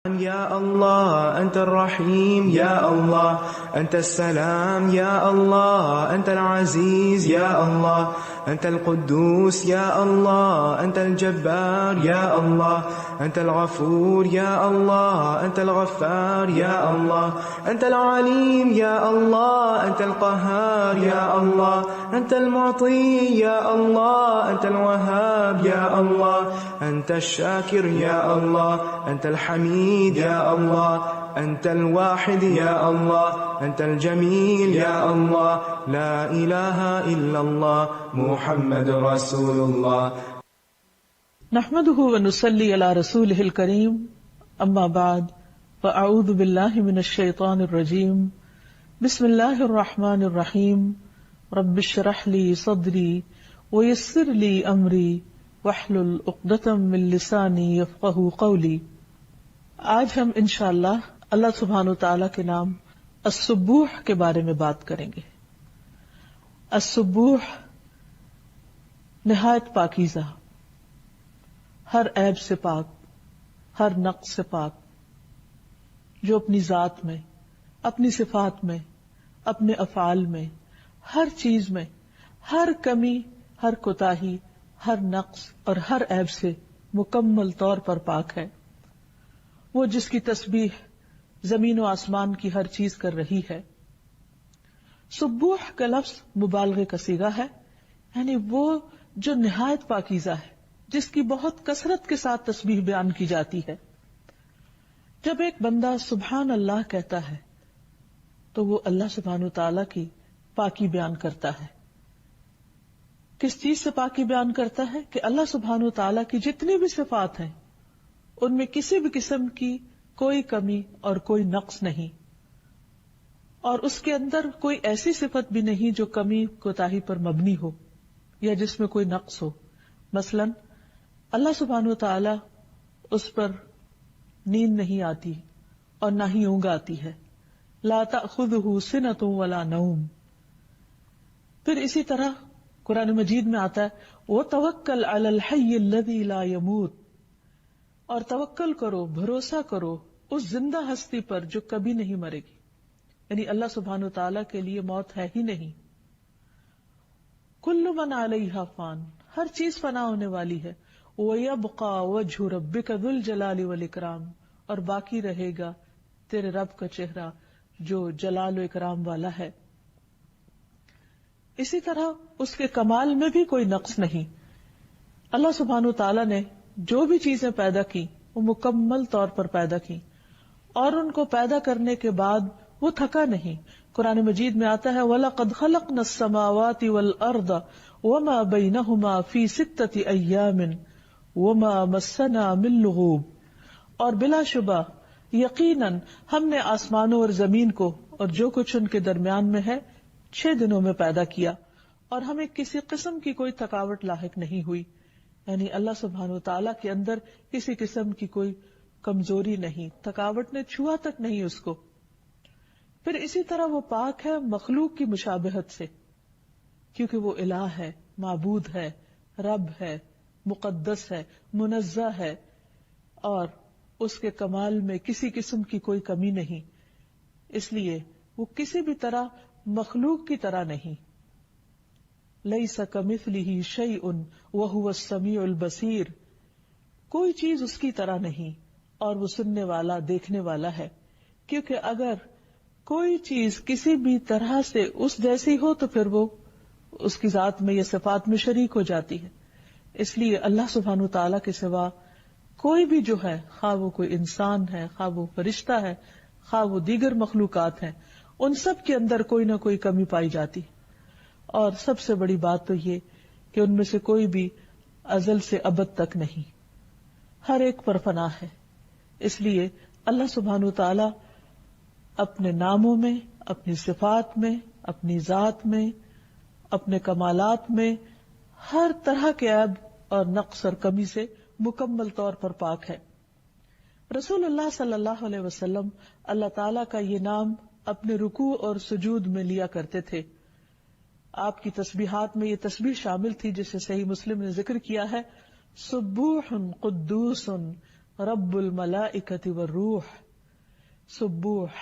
يا الله أنت الرحيم يا الله أنت السلام يا الله أنت العزيز يا الله أنت القدوس يا الله أنت الجبار يا الله أنت الغفور يا الله أنت الغفار يا الله أنت العليم يا الله أنت القهار يا الله أنت المعطي يا الله أنت الوهاب يا الله أنت الشاكر يا الله أنت الحميد يا الله أنت الواحد يا الله أنت الجميل يا الله لا إله إلا الله محمد رسول الله. نحمده ونصلي على رسوله الكريم أما بعد فأعوذ بالله من الشيطان الرجيم بسم الله الرحمن الرحيم رب اشرح لي صدري ويسر لي أمري واحلل عقدة من لساني يفقهوا قولي. آج ہم انشاءاللہ اللہ سبحانہ وتعالی کے نام السبوح کے بارے میں بات کریں گے. السبوح نہایت پاکیزہ، ہر عیب سے پاک، ہر نقص سے پاک، جو اپنی ذات میں، اپنی صفات میں، اپنے افعال میں، ہر چیز میں، ہر کمی، ہر کوتاہی، ہر نقص اور ہر عیب سے مکمل طور پر پاک ہے. وہ جس کی تسبیح زمین و آسمان کی ہر چیز کر رہی ہے. سبوح کا لفظ مبالغے کا صیغہ ہے، یعنی وہ جو نہایت پاکیزہ ہے، جس کی بہت کثرت کے ساتھ تسبیح بیان کی جاتی ہے. جب ایک بندہ سبحان اللہ کہتا ہے تو وہ اللہ سبحانہ وتعالی کی پاکی بیان کرتا ہے. کس چیز سے پاکی بیان کرتا ہے؟ کہ اللہ سبحانہ وتعالی کی جتنی بھی صفات ہیں ان میں کسی بھی قسم کی کوئی کمی اور کوئی نقص نہیں، اور اس کے اندر کوئی ایسی صفت بھی نہیں جو کمی کوتاہی پر مبنی ہو یا جس میں کوئی نقص ہو. مثلا اللہ سبحانہ وتعالی اس پر نیند نہیں آتی اور نہ ہی اونگ آتی ہے. لا تأخذہ سنۃ ولا نوم. پھر اسی طرح قرآن مجید میں آتا ہے وَتَوَكَّلْ عَلَى الْحَيِّ الَّذِي لَا يَمُوتُ، اور توکل کرو، بھروسہ کرو اس زندہ ہستی پر جو کبھی نہیں مرے گی. یعنی اللہ سبحانہ وتعالی کے لیے موت ہے ہی نہیں. کل من علیہا فان، ہر چیز فنا ہونے والی ہے. وَيَبْقَى وَجْهُ رَبِّكَ ذُو الْجَلَالِ وَالْإِكْرَامِ، اور باقی رہے گا تیرے رب کا چہرہ جو جلال و اکرام والا ہے. اسی طرح اس کے کمال میں بھی کوئی نقص نہیں. اللہ سبحانہ وتعالی نے جو بھی چیزیں پیدا کی وہ مکمل طور پر پیدا کی، اور ان کو پیدا کرنے کے بعد وہ تھکا نہیں. قرآن مجید میں آتا ہے وَلَقَدْ خَلَقْنَا السَّمَاوَاتِ وَالْأَرْضَ وَمَا بَيْنَهُمَا فِي سِتَّةِ أَيَّامٍ وَمَا مَسَّنَا مِن لُغُوبٍ، اور بلا شبہ یقیناً ہم نے آسمانوں اور زمین کو اور جو کچھ ان کے درمیان میں ہے 6 دنوں میں پیدا کیا، اور ہمیں کسی قسم کی کوئی تھکاوٹ لاحق نہیں ہوئی. یعنی اللہ سبحانہ وتعالی کے اندر کسی قسم کی کوئی کمزوری نہیں، تھکاوٹ نے چھوا تک نہیں اس کو. پھر اسی طرح وہ پاک ہے مخلوق کی مشابہت سے، کیونکہ وہ الہ ہے، معبود ہے، رب ہے، مقدس ہے، منزہ ہے، اور اس کے کمال میں کسی قسم کی کوئی کمی نہیں. اس لیے وہ کسی بھی طرح مخلوق کی طرح نہیں. لیس کمثلہ شیء وہو السمیع البصیر، کوئی چیز اس کی طرح نہیں اور وہ سننے والا، دیکھنے والا ہے. کیونکہ اگر کوئی چیز کسی بھی طرح سے اس جیسی ہو تو پھر وہ اس کی ذات میں یا صفات میں شریک ہو جاتی ہے. اس لیے اللہ سبحانہ وتعالی کے سوا کوئی بھی جو ہے، خواہ وہ کوئی انسان ہے، خواہ وہ فرشتہ ہے، خواہ وہ دیگر مخلوقات ہیں، ان سب کے اندر کوئی نہ کوئی کمی پائی جاتی. اور سب سے بڑی بات تو یہ کہ ان میں سے کوئی بھی ازل سے ابد تک نہیں، ہر ایک پر فنا ہے. اس لیے اللہ سبحانہ وتعالی اپنے ناموں میں، اپنی صفات میں، اپنی ذات میں، اپنے کمالات میں ہر طرح کے عیب اور نقص اور کمی سے مکمل طور پر پاک ہے. رسول اللہ صلی اللہ علیہ وسلم اللہ تعالیٰ کا یہ نام اپنے رکوع اور سجود میں لیا کرتے تھے. آپ کی تسبیحات میں یہ تسبیح شامل تھی جسے صحیح مسلم نے ذکر کیا ہے سبوح قدوس رب الملائکۃ والروح، سبوح،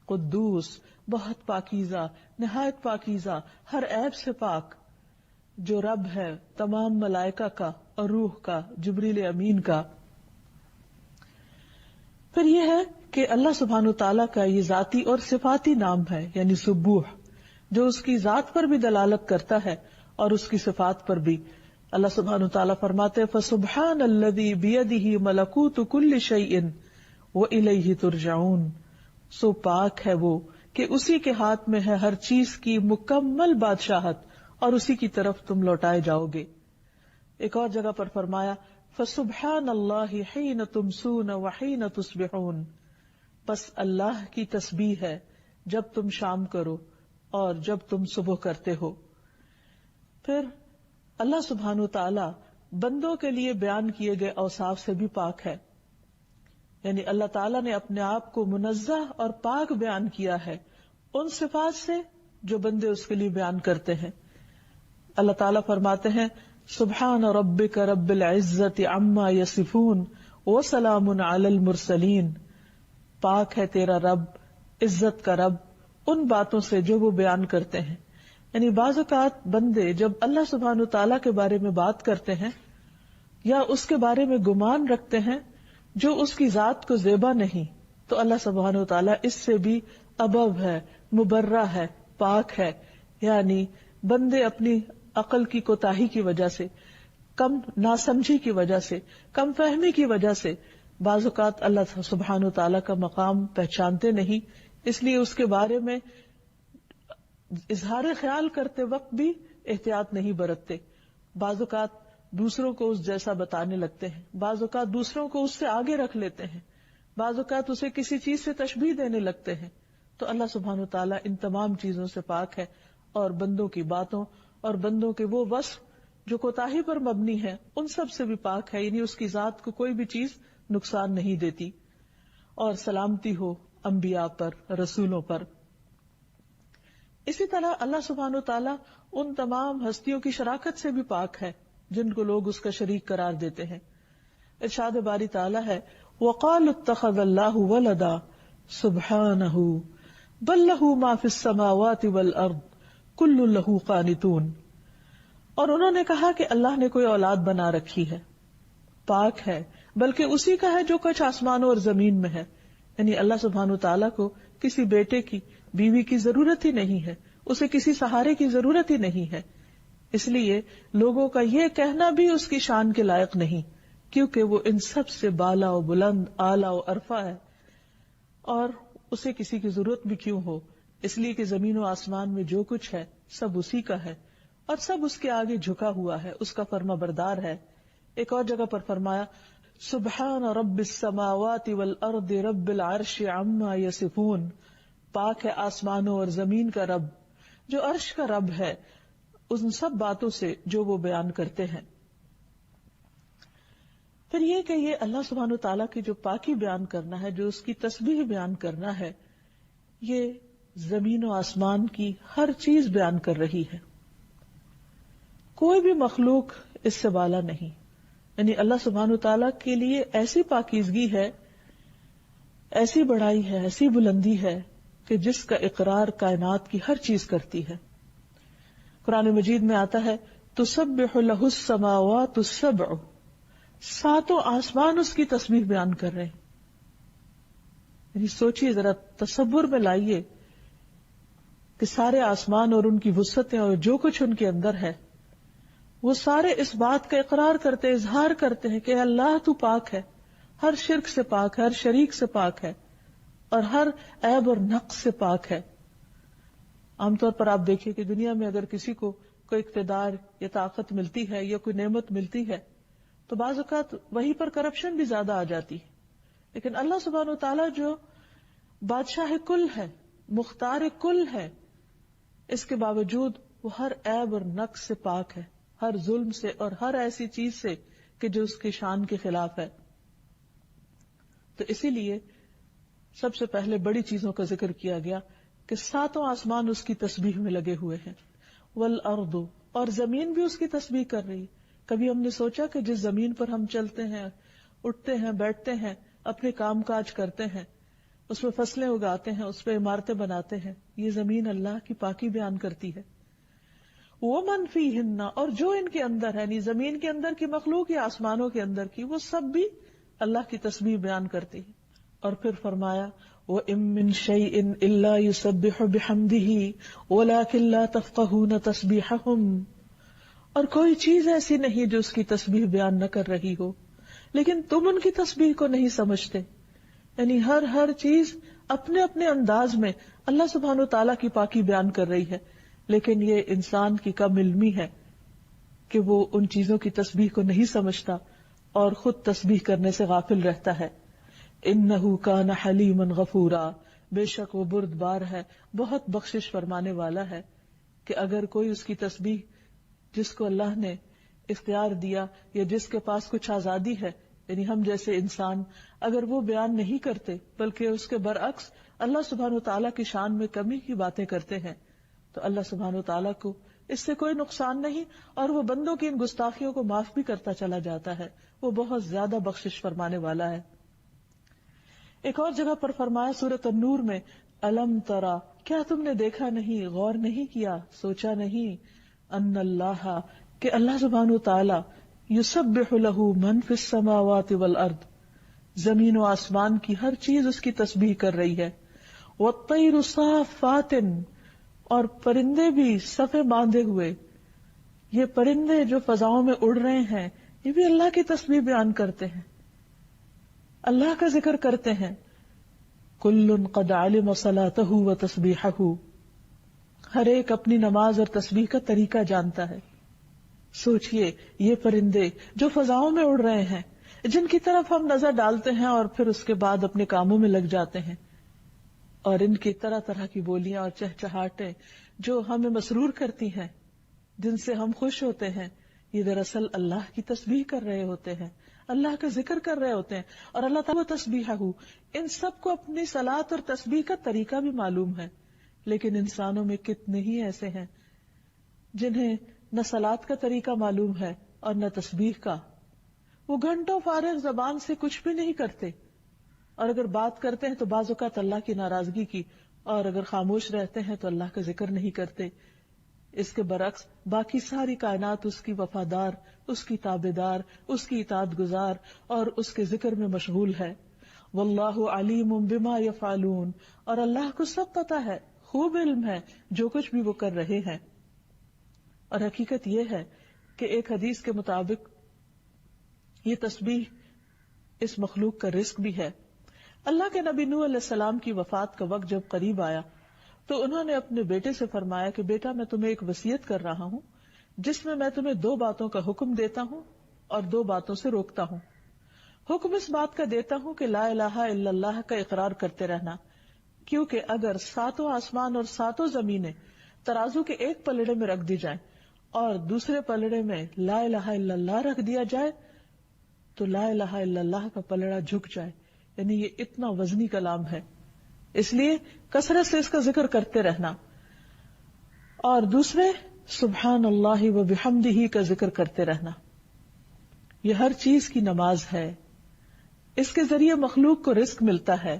قدوس، بہت پاکیزہ، نہایت پاکیزہ، ہر عیب سے پاک، جو رب ہے تمام ملائکہ کا اور روح کا، جبریل امین کا۔ پھر یہ ہے کہ اللہ سبحانہ وتعالیٰ کا یہ ذاتی اور صفاتی نام ہے، یعنی سبوح، جو اس کی ذات پر بھی دلالت کرتا ہے اور اس کی صفات پر بھی۔ اللہ سبحانہ وتعالیٰ فرماتے ہیں فَسُبْحَانَ الَّذِي بِيَدِهِ مَلَكُوتُ كُلِّ شَيْءٍ وَإِلَيْهِ تُرْجَعُونَ، سو پاک ہے وہ کہ اسی کے ہاتھ میں ہے ہر چیز کی مکمل بادشاہت اور اسی کی طرف تم لوٹائے جاؤ گے۔ ایک اور جگہ پر فرمایا فَسُبْحَانَ اللَّهِ حِينَ تُمْسُونَ وَحِينَ تُصْبِحُونَ، پس اللہ کی تسبیح ہے جب تم شام کرو اور جب تم صبح کرتے ہو۔ پھر اللہ سبحانہ تعالی بندوں کے لیے بیان کیے گئے اوصاف سے بھی پاک ہے، یعنی اللہ تعالیٰ نے اپنے آپ کو منزہ اور پاک بیان کیا ہے ان صفات سے جو بندے اس کے لیے بیان کرتے ہیں۔ اللہ تعالیٰ فرماتے ہیں سبحان ربک رب العزت عما یصفون وسلام علی المرسلین، پاک ہے تیرا رب، عزت کا رب، ان باتوں سے جو وہ بیان کرتے ہیں۔ یعنی بعض اوقات بندے جب اللہ سبحانہ تعالیٰ کے بارے میں بات کرتے ہیں یا اس کے بارے میں گمان رکھتے ہیں جو اس کی ذات کو زیبا نہیں، تو اللہ سبحانہ تعالیٰ اس سے بھی ابو ہے، مبرہ ہے، پاک ہے۔ یعنی بندے اپنی عقل کی کوتاہی کی وجہ سے، کم ناسمجھی کی وجہ سے، کم فہمی کی وجہ سے بعض اوقات اللہ سبحانہ تعالیٰ کا مقام پہچانتے نہیں، اس لیے اس کے بارے میں اظہار خیال کرتے وقت بھی احتیاط نہیں برتتے۔ بعض اوقات دوسروں کو اس جیسا بتانے لگتے ہیں، بعض اوقات دوسروں کو اس سے آگے رکھ لیتے ہیں، بعض اوقات اسے کسی چیز سے تشبیہ دینے لگتے ہیں۔ تو اللہ سبحانہ تعالیٰ ان تمام چیزوں سے پاک ہے اور بندوں کی باتوں اور بندوں کے وہ وصف جو کوتاہی پر مبنی ہے ان سب سے بھی پاک ہے، یعنی اس کی ذات کو کوئی بھی چیز نقصان نہیں دیتی۔ اور سلامتی ہو انبیاء پر، رسولوں پر۔ اسی طرح اللہ سبحانہ تعالیٰ ان تمام ہستیوں کی شراکت سے بھی پاک ہے جن کو لوگ اس کا شریک قرار دیتے ہیں۔ ارشاد باری تعالیٰ ہے وَقَالُوا اتَّخَذَ اللَّهُ وَلَدًا سُبْحَانَهُ بَل لَّهُ مَا فِي السَّمَاوَاتِ وَالْأَرْضِ كُلٌّ لَّهُ قَانِتُونَ، اور انہوں نے کہا کہ اللہ نے کوئی اولاد بنا رکھی ہے، پاک ہے، بلکہ اسی کا ہے جو کچھ آسمانوں اور زمین میں ہے۔ یعنی اللہ سبحانہ تعالیٰ کو کسی بیٹے کی، بیوی کی ضرورت ہی نہیں ہے، اسے کسی سہارے کی ضرورت ہی نہیں ہے، اس لیے لوگوں کا یہ کہنا بھی اس کی شان کے لائق نہیں، کیونکہ وہ ان سب سے بالا و بلند، اعلیٰ و عرفہ ہے، اور اسے کسی کی ضرورت بھی کیوں ہو، اس لیے کہ زمین و آسمان میں جو کچھ ہے سب اسی کا ہے اور سب اس کے آگے جھکا ہوا ہے، اس کا فرما بردار ہے۔ ایک اور جگہ پر فرمایا سبحان رب السماوات والارض رب العرش عما یصفون، پاک ہے آسمانوں اور زمین کا رب جو عرش کا رب ہے ان سب باتوں سے جو وہ بیان کرتے ہیں۔ پھر یہ کہ یہ اللہ سبحانہ تعالیٰ کی جو پاکی بیان کرنا ہے، جو اس کی تسبیح بیان کرنا ہے، یہ زمین و آسمان کی ہر چیز بیان کر رہی ہے، کوئی بھی مخلوق اس سے بالا نہیں۔ یعنی اللہ سبحانہ تعالیٰ کے لیے ایسی پاکیزگی ہے، ایسی بڑائی ہے، ایسی بلندی ہے کہ جس کا اقرار کائنات کی ہر چیز کرتی ہے۔ قرآن مجید میں آتا ہے تسبح لہ السماوات السبع، ساتوں آسمان اس کی تسبیح بیان کر رہے ہیں۔ یعنی سوچئے ذرا، تصور میں لائیے کہ سارے آسمان اور ان کی وسعتیں اور جو کچھ ان کے اندر ہے، وہ سارے اس بات کا اقرار کرتے، اظہار کرتے ہیں کہ اللہ تو پاک ہے، ہر شرک سے پاک ہے، ہر شریک سے پاک ہے اور ہر عیب اور نقص سے پاک ہے۔ عام طور پر آپ دیکھیں کہ دنیا میں اگر کسی کو کوئی اقتدار یا طاقت ملتی ہے یا کوئی نعمت ملتی ہے تو بعض اوقات وہیں پر کرپشن بھی زیادہ آ جاتی ہے، لیکن اللہ سبحانہ و تعالیٰ جو بادشاہ کل ہے، مختار کل ہے، اس کے باوجود وہ ہر عیب اور نقص سے پاک ہے، ہر ظلم سے اور ہر ایسی چیز سے کہ جو اس کی شان کے خلاف ہے۔ تو اسی لیے سب سے پہلے بڑی چیزوں کا ذکر کیا گیا کہ ساتوں آسمان اس کی تسبیح میں لگے ہوئے ہیں، والارض، اور زمین بھی اس کی تسبیح کر رہی ہے۔ کبھی ہم نے سوچا کہ جس زمین پر ہم چلتے ہیں اٹھتے ہیں، بیٹھتے ہیں، اپنے کام کاج کرتے ہیں، اس میں فصلیں اگاتے ہیں، اس پہ عمارتیں بناتے ہیں. یہ زمین اللہ کی پاکی بیان کرتی ہے. وَمَن فِيهِنَّ، اور جو ان کے اندر ہے، یعنی زمین کے اندر کی مخلوق یا آسمانوں کے اندر کی، وہ سب بھی اللہ کی تسبیح بیان کرتی ہے. اور پھر فرمایا وَإِن مِّن شَيْءٍ إِلَّا يُسَبِّحُ بِحَمْدِهِ وَلَٰكِن لَّا تَفْقَهُونَ تَسْبِيحَهُمْ، اور کوئی چیز ایسی نہیں جو اس کی تسبیح بیان نہ کر رہی ہو، لیکن تم ان کی تسبیح کو نہیں سمجھتے. یعنی ہر چیز اپنے اپنے انداز میں اللہ سبحانہ وتعالیٰ کی پاکی بیان کر رہی ہے، لیکن یہ انسان کی کم علمی ہے کہ وہ ان چیزوں کی تسبیح کو نہیں سمجھتا اور خود تسبیح کرنے سے غافل رہتا ہے. انہ کان حلیما غفورا، بے شک وہ بردبار ہے، بہت بخشش فرمانے والا ہے. کہ اگر کوئی اس کی تسبیح، جس کو اللہ نے اختیار دیا یا جس کے پاس کچھ آزادی ہے، یعنی ہم جیسے انسان، اگر وہ بیان نہیں کرتے بلکہ اس کے برعکس اللہ سبحانہ وتعالیٰ کی شان میں کمی کی باتیں کرتے ہیں، تو اللہ سبحانہ وتعالیٰ کو اس سے کوئی نقصان نہیں، اور وہ بندوں کی ان گستاخیوں کو معاف بھی کرتا چلا جاتا ہے. وہ بہت زیادہ بخشش فرمانے والا ہے. ایک اور جگہ پر فرمایا سورۃ النور میں، الم ترا، کیا تم نے دیکھا نہیں، غور نہیں کیا، سوچا نہیں، ان اللہ، کہ اللہ سبحانہ وتعالیٰ یسبح لہ من فی السماوات والارض، زمین و آسمان کی ہر چیز اس کی تسبیح کر رہی ہے. والطیر صافات، اور پرندے بھی صفے باندھے ہوئے. یہ پرندے جو فضاؤں میں اڑ رہے ہیں، یہ بھی اللہ کی تسبیح بیان کرتے ہیں، اللہ کا ذکر کرتے ہیں. کل قد علم صلاتہ و تسبیحہ، ہر ایک اپنی نماز اور تسبیح کا طریقہ جانتا ہے. سوچئے یہ پرندے جو فضاؤں میں اڑ رہے ہیں، جن کی طرف ہم نظر ڈالتے ہیں اور پھر اس کے بعد اپنے کاموں میں لگ جاتے ہیں، اور ان کی طرح طرح کی بولیاں اور چہچہاٹیں جو ہمیں مسرور کرتی ہیں، جن سے ہم خوش ہوتے ہیں، یہ دراصل اللہ کی تسبیح کر رہے ہوتے ہیں، اللہ کا ذکر کر رہے ہوتے ہیں. اور اللہ تعالیٰ تسبیحہ، ان سب کو اپنی صلاۃ اور تسبیح کا طریقہ بھی معلوم ہے. لیکن انسانوں میں کتنے ہی ایسے ہیں جنہیں نہ صلاۃ کا طریقہ معلوم ہے اور نہ تسبیح کا. وہ گھنٹوں فارغ زبان سے کچھ بھی نہیں کرتے، اور اگر بات کرتے ہیں تو بعض اوقات اللہ کی ناراضگی کی، اور اگر خاموش رہتے ہیں تو اللہ کا ذکر نہیں کرتے. اس کے برعکس باقی ساری کائنات اس کی وفادار، اس کی تابعدار، اس کی اطاعت گزار اور اس کے ذکر میں مشغول ہے. واللہ علیم بما یفعلون، اور اللہ کو سب پتا ہے، خوب علم ہے جو کچھ بھی وہ کر رہے ہیں. اور حقیقت یہ ہے کہ ایک حدیث کے مطابق یہ تسبیح اس مخلوق کا رزق بھی ہے. اللہ کے نبی نوح علیہ السلام کی وفات کا وقت جب قریب آیا تو انہوں نے اپنے بیٹے سے فرمایا کہ بیٹا، میں تمہیں ایک وصیت کر رہا ہوں جس میں تمہیں 2 باتوں کا حکم دیتا ہوں اور 2 باتوں سے روکتا ہوں. حکم اس بات کا دیتا ہوں کہ لا الہ الا اللہ کا اقرار کرتے رہنا، کیونکہ اگر 7 آسمان اور 7 زمینیں ترازو کے ایک پلڑے میں رکھ دی جائیں اور دوسرے پلڑے میں لا الہ الا اللہ رکھ دیا جائے تو لا الہ الا اللہ کا پلڑا جھک جائے. یعنی یہ اتنا وزنی کلام ہے، اس لیے کثرت سے اس کا ذکر کرتے رہنا. اور دوسرے سبحان اللہ و بحمدہ کا ذکر کرتے رہنا. یہ ہر چیز کی نماز ہے، اس کے ذریعے مخلوق کو رزق ملتا ہے.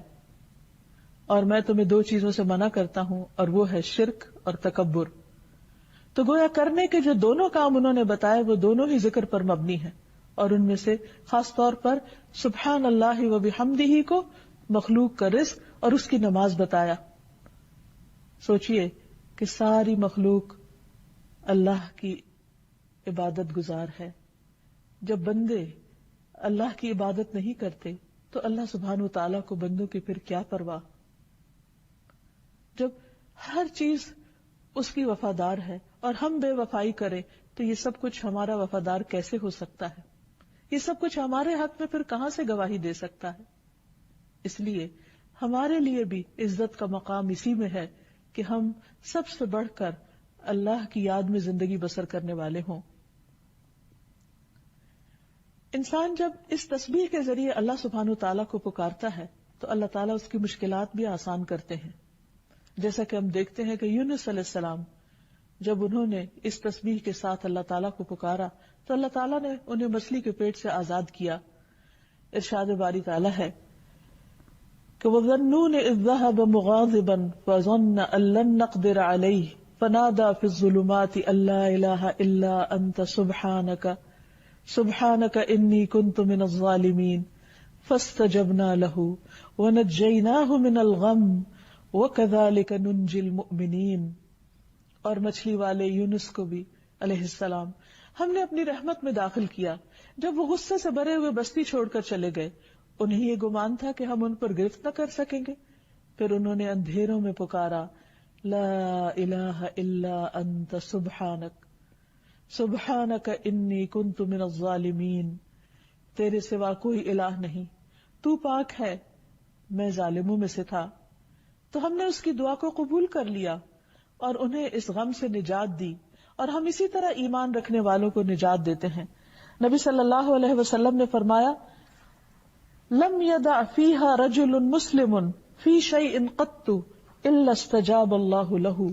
اور میں تمہیں 2 چیزوں سے منع کرتا ہوں، اور وہ ہے شرک اور تکبر. تو گویا کرنے کے جو دونوں کام انہوں نے بتائے وہ دونوں ہی ذکر پر مبنی ہیں، اور ان میں سے خاص طور پر سبحان اللہ و بحمدہ کو مخلوق کا رزق اور اس کی نماز بتایا. سوچئے کہ ساری مخلوق اللہ کی عبادت گزار ہے. جب بندے اللہ کی عبادت نہیں کرتے تو اللہ سبحانہ وتعالیٰ کو بندوں کی پھر کیا پرواہ. جب ہر چیز اس کی وفادار ہے اور ہم بے وفائی کریں تو یہ سب کچھ ہمارا وفادار کیسے ہو سکتا ہے؟ یہ سب کچھ ہمارے حق میں پھر کہاں سے گواہی دے سکتا ہے؟ اس لیے ہمارے لیے بھی عزت کا مقام اسی میں ہے کہ ہم سب سے بڑھ کر اللہ کی یاد میں زندگی بسر کرنے والے ہوں. انسان جب اس تسبیح کے ذریعے اللہ سبحانہ وتعالیٰ کو پکارتا ہے تو اللہ تعالیٰ اس کی مشکلات بھی آسان کرتے ہیں. جیسا کہ ہم دیکھتے ہیں کہ یونس علیہ السلام جب انہوں نے اس تسبیح کے ساتھ اللہ تعالیٰ کو پکارا تو اللہ تعالیٰ نے انہیں مچھلی کے پیٹ سے آزاد کیا. ارشاد باری تعالیٰ ہے کہ وَظَنُّونِ إِذْ ذَهَبَ مُغَاضِبًا فَظَنَّ أَن لَّن نَّقْدِرَ عَلَيْهِ فَنَادَىٰ فِي الظُّلُمَاتِ أَن لَّا إِلَٰهَ إِلَّا أَنتَ سُبْحَانَكَ إِنِّي كُنتُ مِنَ الظَّالِمِينَ فَاسْتَجَبْنَا لَهُ وَنَجَّيْنَاهُ مِنَ الْغَمِّ وَكَذَٰلِكَ نُنجِي الْمُؤْمِنِينَ۔ اور مچھلی والے یونس کو بھی علیہ السلام ہم نے اپنی رحمت میں داخل کیا جب وہ غصے سے بھرے ہوئے بستی چھوڑ کر چلے گئے۔ انہیں یہ گمان تھا کہ ہم ان پر گرفت نہ کر سکیں گے، پھر انہوں نے اندھیروں میں پکارا لا الہ الا انت سبحانک انی کنت من الظالمین، تیرے سوا کوئی الہ نہیں، تو پاک ہے، میں ظالموں میں سے تھا۔ تو ہم نے اس کی دعا کو قبول کر لیا اور انہیں اس غم سے نجات دی، اور ہم اسی طرح ایمان رکھنے والوں کو نجات دیتے ہیں۔ نبی صلی اللہ علیہ وسلم نے فرمایا لم يدع فيها رجل مسلم في شيء قط الا استجاب الله له،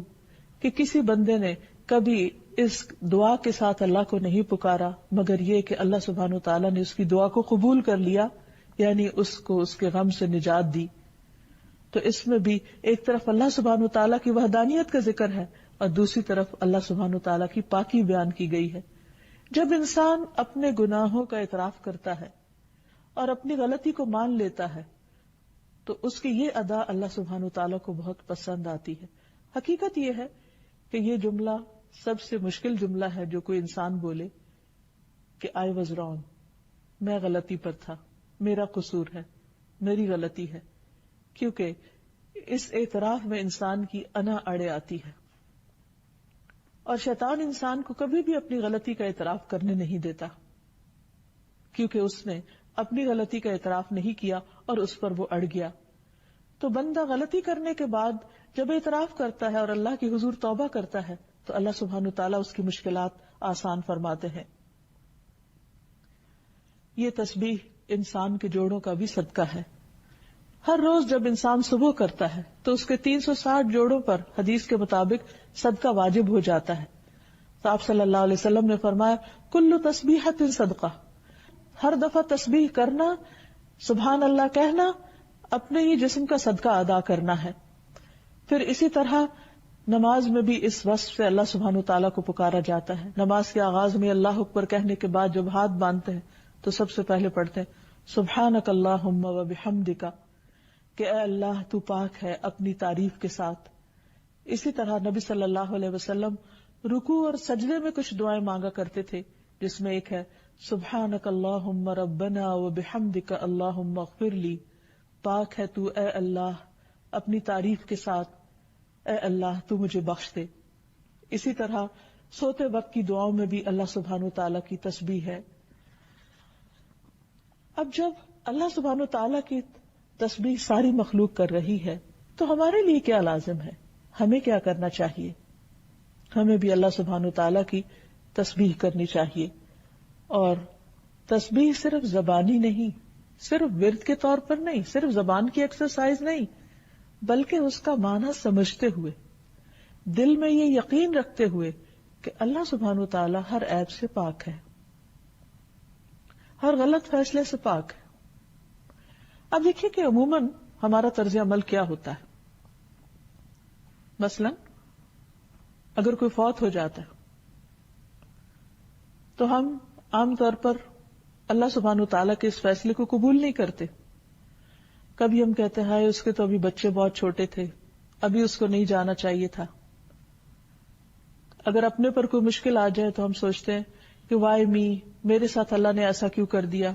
کہ کسی بندے نے کبھی اس دعا کے ساتھ اللہ کو نہیں پکارا مگر یہ کہ اللہ سبحانہ وتعالیٰ نے اس کی دعا کو قبول کر لیا، یعنی اس کو اس کے غم سے نجات دی۔ تو اس میں بھی ایک طرف اللہ سبحانہ وتعالیٰ کی وحدانیت کا ذکر ہے اور دوسری طرف اللہ سبحانہ وتعالیٰ کی پاکی بیان کی گئی ہے۔ جب انسان اپنے گناہوں کا اعتراف کرتا ہے اور اپنی غلطی کو مان لیتا ہے تو اس کی یہ ادا اللہ سبحانہ وتعالیٰ کو بہت پسند آتی ہے۔ حقیقت یہ ہے کہ یہ جملہ سب سے مشکل جملہ ہے جو کوئی انسان بولے کہ I was wrong، میں غلطی پر تھا، میرا قصور ہے، میری غلطی ہے، کیونکہ اس اعتراف میں انسان کی انا اڑے آتی ہے، اور شیطان انسان کو کبھی بھی اپنی غلطی کا اعتراف کرنے نہیں دیتا، کیونکہ اس نے اپنی غلطی کا اعتراف نہیں کیا اور اس پر وہ اڑ گیا۔ تو بندہ غلطی کرنے کے بعد جب اعتراف کرتا ہے اور اللہ کی حضور توبہ کرتا ہے تو اللہ سبحانہ وتعالیٰ اس کی مشکلات آسان فرماتے ہیں۔ یہ تسبیح انسان کے جوڑوں کا بھی صدقہ ہے۔ ہر روز جب انسان صبح کرتا ہے تو اس کے 360 جوڑوں پر حدیث کے مطابق صدقہ واجب ہو جاتا ہے۔ تو آپ صلی اللہ علیہ وسلم نے فرمایا کل تسبیحۃ صدقہ، ہر دفعہ تسبیح کرنا، سبحان اللہ کہنا، اپنے ہی جسم کا صدقہ ادا کرنا ہے۔ پھر اسی طرح نماز میں بھی اس وصف سے اللہ سبحانہ وتعالیٰ کو پکارا جاتا ہے۔ نماز کے آغاز میں اللہ اکبر کہنے کے بعد جب ہاتھ باندھتے ہیں تو سب سے پہلے پڑھتے ہیں سبحانک اللہم و بحمدک، کہ اے اللہ تو پاک ہے اپنی تعریف کے ساتھ۔ اسی طرح نبی صلی اللہ علیہ وسلم رکوع اور سجدے میں کچھ دعائیں مانگا کرتے تھے، جس میں ایک ہے سبحانک اللہم ربنا و بحمدک اللہم اغفر لی، پاک ہے تو اے اللہ اپنی تعریف کے ساتھ، اے اللہ تو مجھے بخش دے۔ اسی طرح سوتے وقت کی دعاؤں میں بھی اللہ سبحانہ وتعالیٰ کی تسبیح ہے۔ اب جب اللہ سبحانہ وتعالیٰ کی تسبیح ساری مخلوق کر رہی ہے تو ہمارے لیے کیا لازم ہے، ہمیں کیا کرنا چاہیے؟ ہمیں بھی اللہ سبحانہ وتعالیٰ کی تسبیح کرنی چاہیے، اور تسبیح صرف زبانی نہیں، صرف ورد کے طور پر نہیں، صرف زبان کی ایکسرسائز نہیں، بلکہ اس کا معنی سمجھتے ہوئے، دل میں یہ یقین رکھتے ہوئے کہ اللہ سبحانہ وتعالیٰ ہر عیب سے پاک ہے، ہر غلط فیصلے سے پاک ہے۔ اب دیکھیے کہ عموماً ہمارا طرز عمل کیا ہوتا ہے۔ مثلا اگر کوئی فوت ہو جاتا ہے تو ہم عام طور پر اللہ سبحانہ وتعالیٰ کے اس فیصلے کو قبول نہیں کرتے۔ کبھی ہم کہتے ہیں اس کے تو ابھی بچے بہت چھوٹے تھے، ابھی اس کو نہیں جانا چاہیے تھا۔ اگر اپنے پر کوئی مشکل آ جائے تو ہم سوچتے ہیں کہ وائی می، میرے ساتھ اللہ نے ایسا کیوں کر دیا،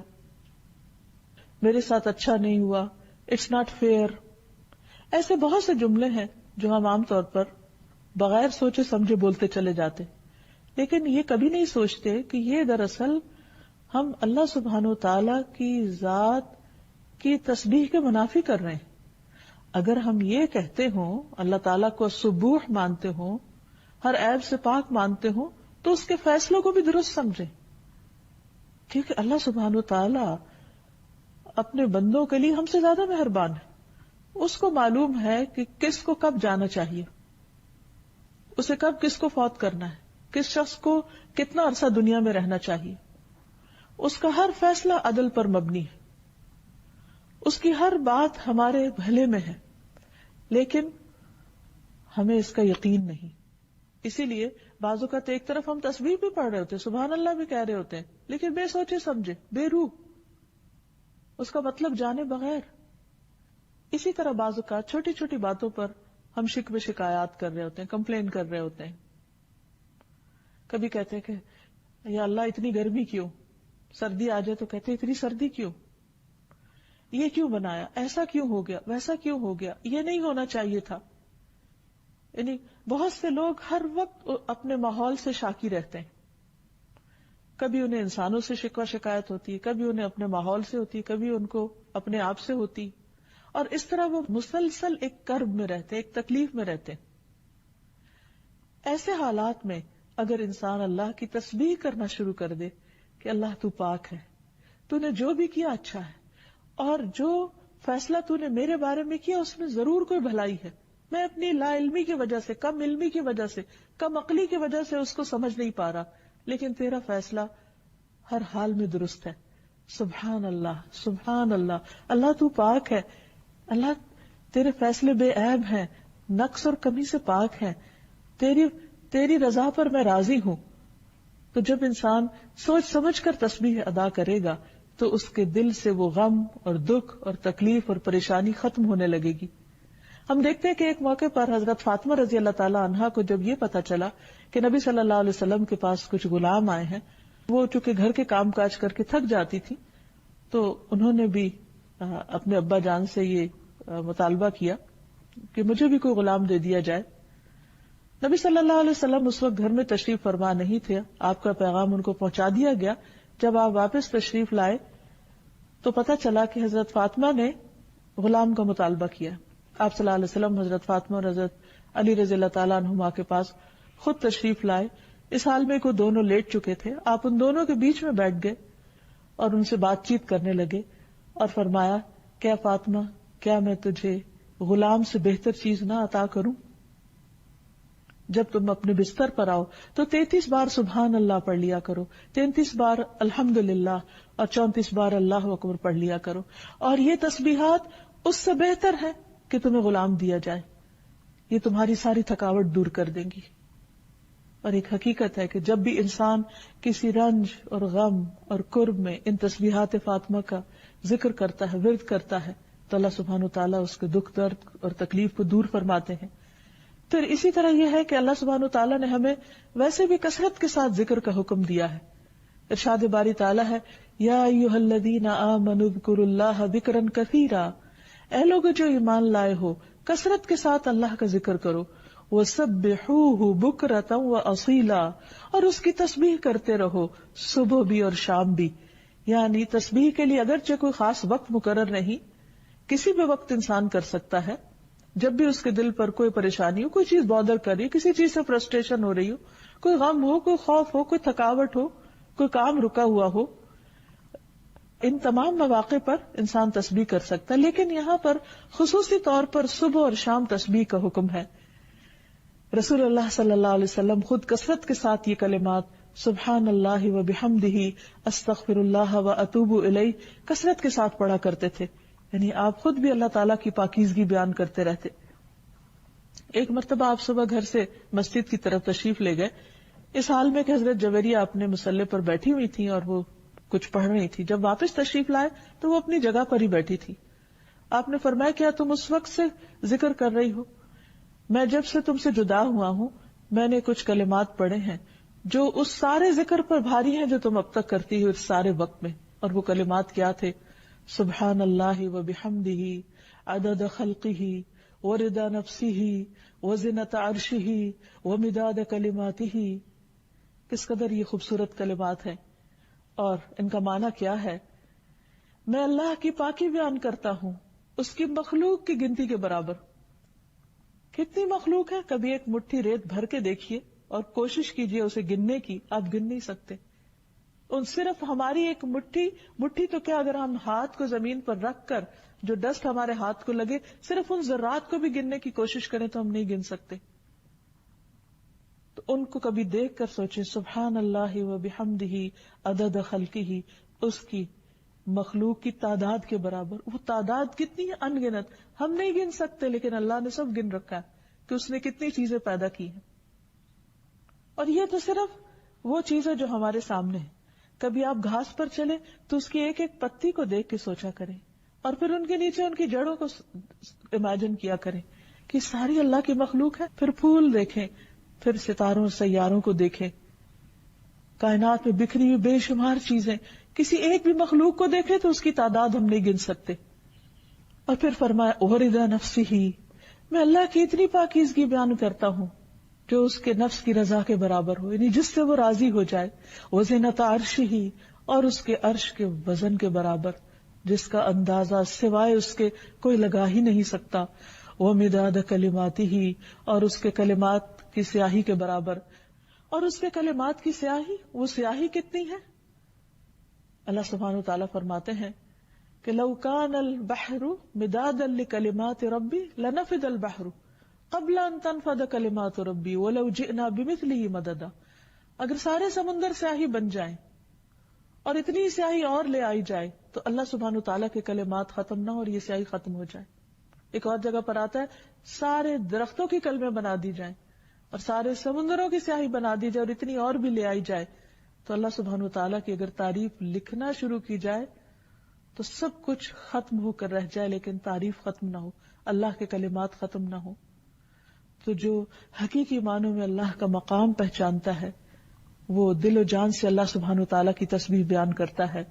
میرے ساتھ اچھا نہیں ہوا، اٹس ناٹ فیئر۔ ایسے بہت سے جملے ہیں جو ہم عام طور پر بغیر سوچے سمجھے بولتے چلے جاتے، لیکن یہ کبھی نہیں سوچتے کہ یہ دراصل ہم اللہ سبحانہ وتعالیٰ کی ذات کی تسبیح کے منافی کر رہے ہیں۔ اگر ہم یہ کہتے ہوں، اللہ تعالیٰ کو سبوح مانتے ہوں، ہر عیب سے پاک مانتے ہوں، تو اس کے فیصلوں کو بھی درست سمجھیں، کیونکہ اللہ سبحانہ وتعالیٰ اپنے بندوں کے لیے ہم سے زیادہ مہربان ہے۔ اس کو معلوم ہے کہ کس کو کب جانا چاہیے، اسے کب کس کو فوت کرنا ہے، کس شخص کو کتنا عرصہ دنیا میں رہنا چاہیے۔ اس کا ہر فیصلہ عدل پر مبنی ہے، اس کی ہر بات ہمارے بھلے میں ہے، لیکن ہمیں اس کا یقین نہیں. اسی لیے بعض اوقات ایک طرف ہم تسبیح بھی پڑھ رہے ہوتے ہیں، سبحان اللہ بھی کہہ رہے ہوتے ہیں، لیکن بے سوچے سمجھے، بے روح، اس کا مطلب جانے بغیر. اسی طرح بعض اوقات چھوٹی چھوٹی باتوں پر ہم شکوے شکایات کر رہے ہوتے ہیں، کمپلین کر رہے ہوتے ہیں. کبھی کہتے ہیں کہ یا اللہ اتنی گرمی کیوں، سردی آ جائے تو کہتے اتنی سردی کیوں، یہ کیوں بنایا، ایسا کیوں ہو گیا، ویسا کیوں ہو گیا، یہ نہیں ہونا چاہیے تھا. یعنی بہت سے لوگ ہر وقت اپنے ماحول سے شاکی رہتے ہیں. کبھی انہیں انسانوں سے شکوہ شکایت ہوتی ہے، کبھی انہیں اپنے ماحول سے ہوتی ہے، کبھی ان کو اپنے آپ سے ہوتی، اور اس طرح وہ مسلسل ایک کرب میں رہتے، ایک تکلیف میں رہتے. ایسے حالات میں اگر انسان اللہ کی تسبیح کرنا شروع کر دے کہ اللہ تو پاک ہے، تو نے جو بھی کیا اچھا ہے، اور جو فیصلہ تو نے میرے بارے میں کیا اس میں ضرور کوئی بھلائی ہے، میں اپنی لا علمی کی وجہ سے، کم علمی کی وجہ سے، کم عقلی کی وجہ سے اس کو سمجھ نہیں پا رہا، لیکن تیرا فیصلہ ہر حال میں درست ہے. سبحان اللہ، سبحان اللہ، اللہ تو پاک ہے، اللہ تیرے فیصلے بے عیب ہیں، نقص اور کمی سے پاک ہیں، تیری رضا پر میں راضی ہوں. تو جب انسان سوچ سمجھ کر تسبیح ادا کرے گا تو اس کے دل سے وہ غم اور دکھ اور تکلیف اور پریشانی ختم ہونے لگے گی. ہم دیکھتے ہیں کہ ایک موقع پر حضرت فاطمہ رضی اللہ تعالی عنہا کو جب یہ پتا چلا کہ نبی صلی اللہ علیہ وسلم کے پاس کچھ غلام آئے ہیں، وہ چونکہ گھر کے کام کاج کر کے تھک جاتی تھی، تو انہوں نے بھی اپنے ابا جان سے یہ مطالبہ کیا کہ مجھے بھی کوئی غلام دے دیا جائے. نبی صلی اللہ علیہ وسلم اس وقت گھر میں تشریف فرما نہیں تھے، آپ کا پیغام ان کو پہنچا دیا گیا. جب آپ واپس تشریف لائے تو پتا چلا کہ حضرت فاطمہ نے غلام کا مطالبہ کیا. آپ صلی اللہ علیہ وسلم حضرت فاطمہ اور حضرت علی رضی اللہ تعالیٰ عنہما کے پاس خود تشریف لائے. اس حال میں کو دونوں لیٹ چکے تھے. آپ ان دونوں کے بیچ میں بیٹھ گئے اور ان سے بات چیت کرنے لگے اور فرمایا، کیا فاطمہ، کیا میں تجھے غلام سے بہتر چیز نہ عطا کروں؟ جب تم اپنے بستر پر آؤ تو 33 بار سبحان اللہ پڑھ لیا کرو، 33 بار الحمدللہ اور 34 بار اللہ اکبر پڑھ لیا کرو، اور یہ تسبیحات اس سے بہتر ہے کہ تمہیں غلام دیا جائے. یہ تمہاری ساری تھکاوٹ دور کر دیں گی. اور ایک حقیقت ہے کہ جب بھی انسان کسی رنج اور غم اور کرب میں ان تسبیحات فاطمہ کا ذکر کرتا ہے، ورد کرتا ہے، تو اللہ سبحانہ وتعالیٰ اس کے دکھ درد اور تکلیف کو دور فرماتے ہیں. پھر اسی طرح یہ ہے کہ اللہ سبحانہ وتعالیٰ نے ہمیں ویسے بھی کثرت کے ساتھ ذکر کا حکم دیا ہے. ارشاد باری تعالیٰ ہے، یا ایھا الذین آمنوا اذکروا اللہ ذکرا کثیرا، اے لوگو جو ایمان لائے ہو کثرت کے ساتھ اللہ کا ذکر کرو. وسبحوہ بکرۃ واصیلا، اور اس کی تسبیح کرتے رہو صبح بھی اور شام بھی. یعنی تسبیح کے لیے اگرچہ کوئی خاص وقت مقرر نہیں، کسی بھی وقت انسان کر سکتا ہے. جب بھی اس کے دل پر کوئی پریشانی ہو، کوئی چیز بادر کر رہی ہو، کسی چیز سے فرسٹریشن ہو رہی ہو، کوئی غم ہو، کوئی خوف ہو، کوئی تھکاوٹ ہو، کوئی کام رکا ہوا ہو، ان تمام مواقع پر انسان تسبیح کر سکتا ہے. لیکن یہاں پر خصوصی طور پر صبح اور شام تسبیح کا حکم ہے. رسول اللہ صلی اللہ علیہ وسلم خود کثرت کے ساتھ یہ کلمات سبحان اللہ و بحمدہ استغفر اللہ و اتوب الیہ کثرت کے ساتھ پڑھا کرتے تھے. یعنی آپ خود بھی اللہ تعالیٰ کی پاکیزگی بیان کرتے رہتے. ایک مرتبہ آپ صبح گھر سے مسجد کی طرف تشریف لے گئے، اس حال میں کہ حضرت جویریہ اپنے مصلی پر بیٹھی ہوئی تھی اور وہ کچھ پڑھ رہی تھی. جب واپس تشریف لائے تو وہ اپنی جگہ پر ہی بیٹھی تھی. آپ نے فرمایا، کیا تم اس وقت سے ذکر کر رہی ہو؟ میں جب سے تم سے جدا ہوا ہوں میں نے کچھ کلمات پڑھے ہیں جو اس سارے ذکر پر بھاری ہیں جو تم اب تک کرتی ہو اس سارے وقت میں. اور وہ کلمات کیا تھے؟ سبحان اللہ و بحمدہ عدد خلقہ ورضا نفسہ وزنۃ عرشہ ومداد کلماتہ. کس قدر یہ خوبصورت کلمات ہیں اور ان کا معنی کیا ہے؟ میں اللہ کی پاکی بیان کرتا ہوں اس کی مخلوق کی گنتی کے برابر. کتنی مخلوق ہے؟ کبھی ایک مٹھی ریت بھر کے دیکھیے اور کوشش کیجئے اسے گننے کی، آپ گن نہیں سکتے. ان صرف ہماری ایک مٹھی تو کیا، اگر ہم ہاتھ کو زمین پر رکھ کر جو ڈسٹ ہمارے ہاتھ کو لگے صرف ان ذرات کو بھی گننے کی کوشش کریں تو ہم نہیں گن سکتے. تو ان کو کبھی دیکھ کر سوچیں سبحان اللہ و بحمدہ عدد خلقہ، اس کی مخلوق کی تعداد کے برابر. وہ تعداد کتنی ہے؟ ان گنت. ہم نہیں گن سکتے، لیکن اللہ نے سب گن رکھا ہے کہ اس نے کتنی چیزیں پیدا کی ہیں. اور یہ تو صرف وہ چیز ہے جو ہمارے سامنے ہے. کبھی آپ گھاس پر چلے تو اس کی ایک ایک پتی کو دیکھ کے سوچا کریں، اور پھر ان کے نیچے ان کی جڑوں کو امیجن کیا کریں کہ ساری اللہ کی مخلوق ہے. پھر پھول دیکھیں، پھر ستاروں سیاروں کو دیکھیں، کائنات میں بکھری ہوئی بے شمار چیزیں. کسی ایک بھی مخلوق کو دیکھیں تو اس کی تعداد ہم نہیں گن سکتے. اور پھر فرمایا اوردا نفسی ہی، میں اللہ کی اتنی پاکیزگی بیان کرتا ہوں جو اس کے نفس کی رضا کے برابر ہو، یعنی جس سے وہ راضی ہو جائے. وزنت عرش ہی، اور اس کے عرش کے وزن کے برابر جس کا اندازہ سوائے اس کے کوئی لگا ہی نہیں سکتا. ومداد کلماتی ہی، اور اس کے کلمات کی سیاہی کے برابر. اور اس کے کلمات کی سیاہی، وہ سیاہی کتنی ہے؟ اللہ سبحانہ وتعالیٰ فرماتے ہیں کہ لو کان البحر مدادا لکلمات ربی لنفد البحر قبل ان تنفد کلمات ربی ولو جئنا بمثله مددا. اگر سارے سمندر سیاہی بن جائیں اور اتنی سیاہی اور لے آئی جائے تو اللہ سبحانہ وتعالیٰ کے کلمات ختم نہ ہو اور یہ سیاہی ختم ہو جائے. ایک اور جگہ پر آتا ہے سارے درختوں کی کلمیں بنا دی جائیں اور سارے سمندروں کی سیاہی بنا دی جائے اور اتنی اور بھی لے آئی جائے تو اللہ سبحانہ وتعالیٰ کی اگر تعریف لکھنا شروع کی جائے تو سب کچھ ختم ہو کر رہ جائے لیکن تعریف ختم نہ ہو، اللہ کے کلمات ختم نہ ہو. تو جو حقیقی معنوں میں اللہ کا مقام پہچانتا ہے وہ دل و جان سے اللہ سبحانہ وتعالیٰ کی تسبیح بیان کرتا ہے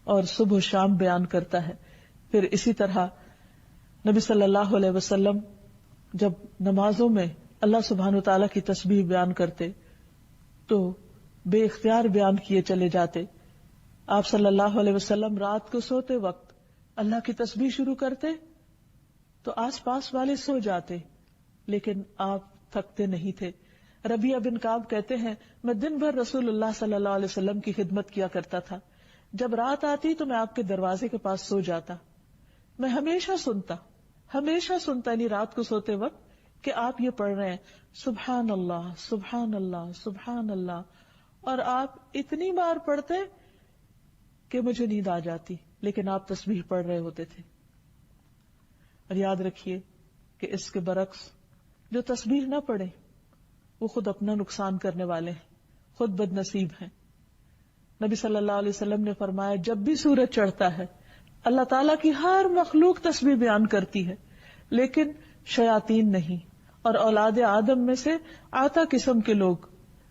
اور صبح و شام بیان کرتا ہے. پھر اسی طرح نبی صلی اللہ علیہ وسلم جب نمازوں میں اللہ سبحانہ وتعالیٰ کی تسبیح بیان کرتے تو بے اختیار بیان کیے چلے جاتے. آپ صلی اللہ علیہ وسلم رات کو سوتے وقت اللہ کی تسبیح شروع کرتے تو آس پاس والے سو جاتے لیکن آپ تھکتے نہیں تھے. ربیعہ بن کعب کہتے ہیں میں دن بھر رسول اللہ صلی اللہ علیہ وسلم کی خدمت کیا کرتا تھا. جب رات آتی تو میں آپ کے دروازے کے پاس سو جاتا. میں ہمیشہ سنتا یعنی رات کو سوتے وقت کہ آپ یہ پڑھ رہے ہیں سبحان اللہ سبحان اللہ سبحان اللہ، اور آپ اتنی بار پڑھتے کہ مجھے نیند آ جاتی لیکن آپ تسبیح پڑھ رہے ہوتے تھے. اور یاد رکھیے کہ اس کے برعکس جو تسبیح نہ پڑھے وہ خود اپنا نقصان کرنے والے ہیں، خود بد نصیب ہیں. نبی صلی اللہ علیہ وسلم نے فرمایا جب بھی سورج چڑھتا ہے اللہ تعالیٰ کی ہر مخلوق تسبیح بیان کرتی ہے لیکن شیاطین نہیں اور اولاد آدم میں سے آتا قسم کے لوگ.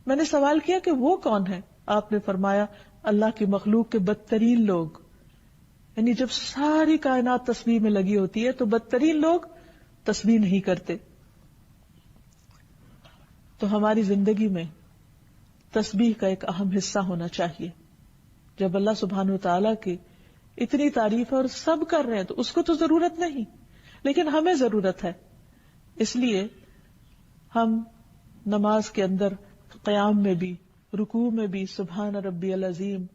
میں نے سوال کیا کہ وہ کون ہیں؟ آپ نے فرمایا اللہ کی مخلوق کے بدترین لوگ. یعنی جب ساری کائنات تسبیح میں لگی ہوتی ہے تو بدترین لوگ تسبیح نہیں کرتے. تو ہماری زندگی میں تسبیح کا ایک اہم حصہ ہونا چاہیے. جب اللہ سبحانہ وتعالیٰ کی اتنی تعریف ہے اور سب کر رہے ہیں تو اس کو تو ضرورت نہیں لیکن ہمیں ضرورت ہے. اس لیے ہم نماز کے اندر قیام میں بھی، رکوع میں بھی سبحان ربی العظیم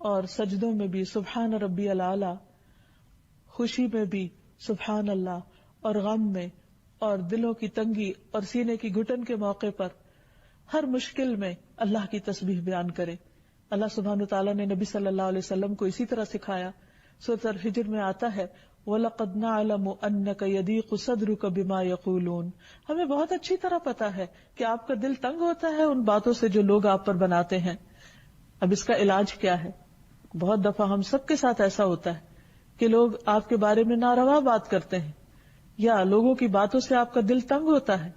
اور سجدوں میں بھی سبحان ربی الاعلی، خوشی میں بھی سبحان اللہ اور غم میں اور دلوں کی تنگی اور سینے کی گھٹن کے موقع پر ہر مشکل میں اللہ کی تسبیح بیان کرے. اللہ سبحانہ تعالیٰ نے نبی صلی اللہ علیہ وسلم کو اسی طرح سکھایا. سورۃ الحجر میں آتا ہے وَلَقَدْ نَعْلَمُ أَنَّكَ يَضِيقُ صَدْرُكَ بِمَا يَقُولُونَ. ہمیں بہت اچھی طرح پتا ہے کہ آپ کا دل تنگ ہوتا ہے ان باتوں سے جو لوگ آپ پر بناتے ہیں. اب اس کا علاج کیا ہے؟ بہت دفعہ ہم سب کے ساتھ ایسا ہوتا ہے کہ لوگ آپ کے بارے میں ناروا بات کرتے ہیں یا لوگوں کی باتوں سے آپ کا دل تنگ ہوتا ہے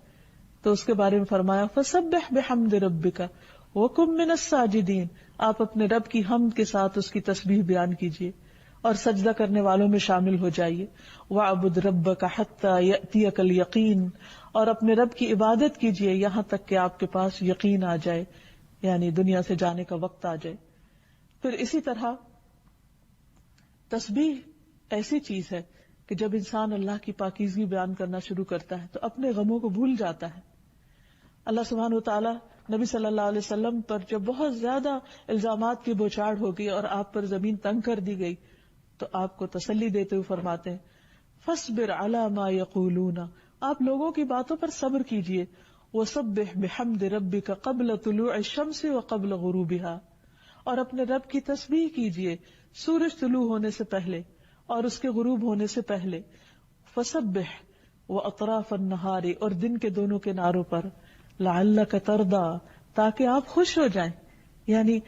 تو اس کے بارے میں فرمایا فَسَبِّحْ بِحَمْدِ رَبِّكَ وَكُن مِّنَ السَّاجِدِينَ. آپ اپنے رب کی حمد کے ساتھ اس کی تسبیح بیان کیجیے اور سجدہ کرنے والوں میں شامل ہو جائیے. وَاعْبُدْ رَبَّكَ حَتَّى يَأْتِيَكَ الْيَقِينُ. اور اپنے رب کی عبادت کیجیے یہاں تک کہ آپ کے پاس یقین آ جائے، یعنی دنیا سے جانے کا وقت آ جائے. پھر اسی طرح تسبیح ایسی چیز ہے کہ جب انسان اللہ کی پاکیزگی بیان کرنا شروع کرتا ہے تو اپنے غموں کو بھول جاتا ہے. اللہ سبحانہ وتعالی نبی صلی اللہ علیہ وسلم پر جب بہت زیادہ الزامات کی بوچھاڑ ہو گئی اور آپ پر زمین تنگ کر دی گئی تو آپ کو تسلی دیتے ہوئے فرماتے ہیں فاصبر علی ما یقولون. آپ لوگوں کی باتوں پر صبر کیجیے. وسبح بحمد ربک قبل طلوع الشمس وقبل غروبها. اور اپنے رب کی تسبیح کیجیے سورج طلوع ہونے سے پہلے اور اس کے غروب ہونے سے پہلے، فسبح واطراف النہار، اور دن کے دونوں کناروں پر، لعلک ترضی، تاکہ آپ خوش ہو جائیں. یعنی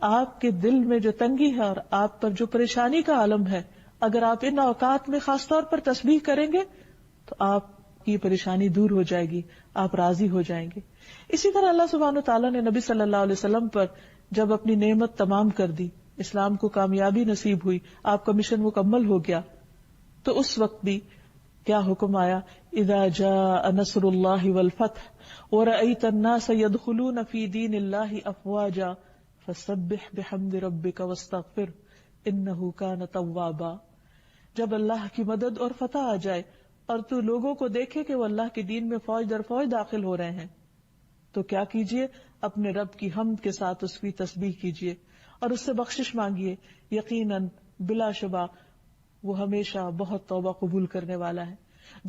آپ کے دل میں جو تنگی ہے اور آپ پر جو پریشانی کا عالم ہے، اگر آپ ان اوقات میں خاص طور پر تسبیح کریں گے تو آپ کی پریشانی دور ہو جائے گی، آپ راضی ہو جائیں گے. اسی طرح اللہ سبحانہ وتعالیٰ نے نبی صلی اللہ علیہ وسلم پر جب اپنی نعمت تمام کر دی، اسلام کو کامیابی نصیب ہوئی، آپ کا مشن مکمل ہو گیا، تو اس وقت بھی کیا حکم آیا؟ اذا جاء نصر اللہ والفتح ورأیت الناس يدخلون فی دین اللہ افواجا فسبح بحمد ربک واستغفر انہ کان توابا. جب اللہ کی مدد اور فتح آ جائے اور تو لوگوں کو دیکھے کہ وہ اللہ کے دین میں فوج در فوج داخل ہو رہے ہیں، تو کیا کیجئے؟ اپنے رب کی حمد کے ساتھ اس کی تسبیح کیجئے اور اس سے بخشش مانگیے. یقیناً بلا شبہ وہ ہمیشہ بہت توبہ قبول کرنے والا ہے.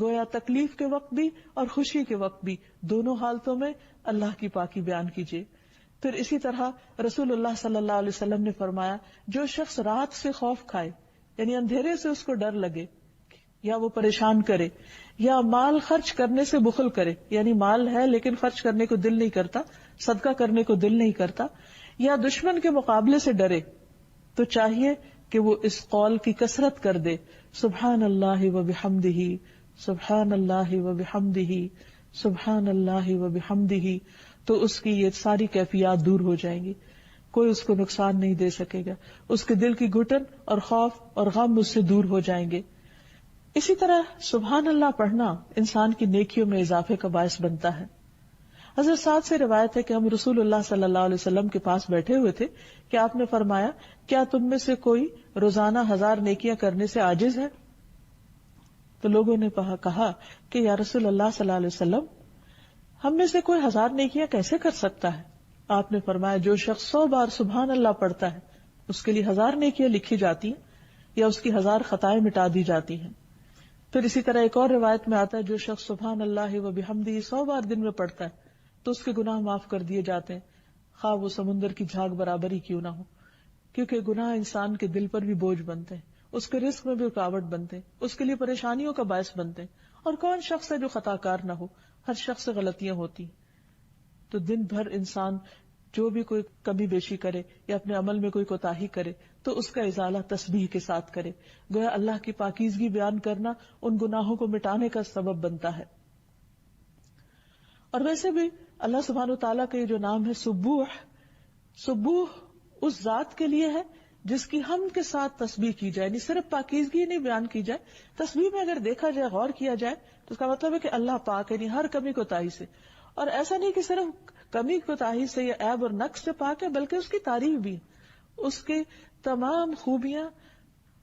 گویا تکلیف کے وقت بھی اور خوشی کے وقت بھی، دونوں حالتوں میں اللہ کی پاکی بیان کیجئے. پھر اسی طرح رسول اللہ صلی اللہ علیہ وسلم نے فرمایا، جو شخص رات سے خوف کھائے، یعنی اندھیرے سے اس کو ڈر لگے یا وہ پریشان کرے، یا مال خرچ کرنے سے بخل کرے، یعنی مال ہے لیکن خرچ کرنے کو دل نہیں کرتا، صدقہ کرنے کو دل نہیں کرتا، یا دشمن کے مقابلے سے ڈرے، تو چاہیے کہ وہ اس قول کی کثرت کر دے، سبحان اللہ و بحمدہ، سبحان اللہ و بحمدہ، سبحان اللہ و بحمدہ. تو اس کی یہ ساری کیفیات دور ہو جائیں گی، کوئی اس کو نقصان نہیں دے سکے گا، اس کے دل کی گھٹن اور خوف اور غم اس سے دور ہو جائیں گے. اسی طرح سبحان اللہ پڑھنا انسان کی نیکیوں میں اضافے کا باعث بنتا ہے. حضرت سعد سے روایت ہے کہ ہم رسول اللہ صلی اللہ علیہ وسلم کے پاس بیٹھے ہوئے تھے کہ آپ نے فرمایا، کیا تم میں سے کوئی روزانہ 1000 نیکیاں کرنے سے عاجز ہے؟ تو لوگوں نے کہا کہ یا رسول اللہ صلی اللہ علیہ وسلم، ہم میں سے کوئی 1000 نیکیاں کیسے کر سکتا ہے؟ آپ نے فرمایا، جو شخص 100 بار سبحان اللہ پڑھتا ہے اس کے لیے 1000 نیکیاں لکھی جاتی ہیں یا اس کی 1000 خطائیں مٹا دی جاتی ہیں. پھر اسی طرح ایک اور روایت میں آتا ہے، جو شخص سبحان اللہ و بحمدہ 100 بار دن میں پڑھتا ہے تو اس کے گناہ معاف کر دیے جاتے ہیں، خواہ وہ سمندر کی جھاگ برابر ہی کیوں نہ ہو. کیونکہ گناہ انسان کے دل پر بھی بوجھ بنتے ہیں، اس کے رزق میں بھی رکاوٹ بنتے ہیں، اس کے لیے پریشانیوں کا باعث بنتے ہیں. اور کون شخص ہے جو خطا کار نہ ہو؟ ہر شخص سے غلطیاں ہوتی ہیں. تو دن بھر انسان جو بھی کوئی کمی بیشی کرے یا اپنے عمل میں کوئی کوتاہی کرے تو اس کا ازالہ تسبیح کے ساتھ کرے. گویا اللہ کی پاکیزگی بیان کرنا ان گناہوں کو مٹانے کا سبب بنتا ہے. اور ویسے بھی اللہ سبحانہ وتعالیٰ کا یہ جو نام ہے سبوح، سبوح اس ذات کے لیے ہے جس کی ہم کے ساتھ تسبیح کی جائے، یعنی صرف پاکیزگی نہیں بیان کی جائے. تسبیح میں اگر دیکھا جائے، غور کیا جائے تو اس کا مطلب ہے کہ اللہ پاک ہے، یعنی ہر کمی کوتاہی سے. اور ایسا نہیں کہ صرف کمی کوتاہی سے یا عیب اور نقص سے پاک ہے، بلکہ اس کی تعریف بھی، اس کی تمام خوبیاں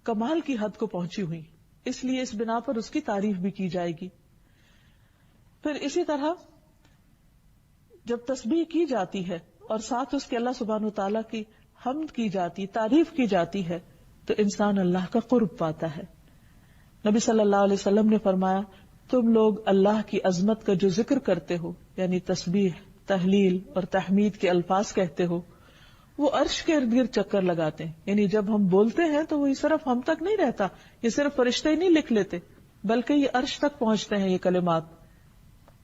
کمال کی حد کو پہنچی ہوئی، اس لیے اس بنا پر اس کی تعریف بھی کی جائے گی. پھر اسی طرح جب تسبیح کی جاتی ہے اور ساتھ اس کے اللہ سبحانہ وتعالیٰ کی حمد کی جاتی، تعریف کی جاتی ہے، تو انسان اللہ کا قرب پاتا ہے. نبی صلی اللہ علیہ وسلم نے فرمایا، تم لوگ اللہ کی عظمت کا جو ذکر کرتے ہو، یعنی تسبیح، تحلیل اور تحمید کے الفاظ کہتے ہو، وہ عرش کے ارد گرد چکر لگاتے ہیں. یعنی جب ہم بولتے ہیں تو وہ صرف ہم تک نہیں رہتا، یہ صرف فرشتے ہی نہیں لکھ لیتے، بلکہ یہ عرش تک پہنچتے ہیں یہ کلمات.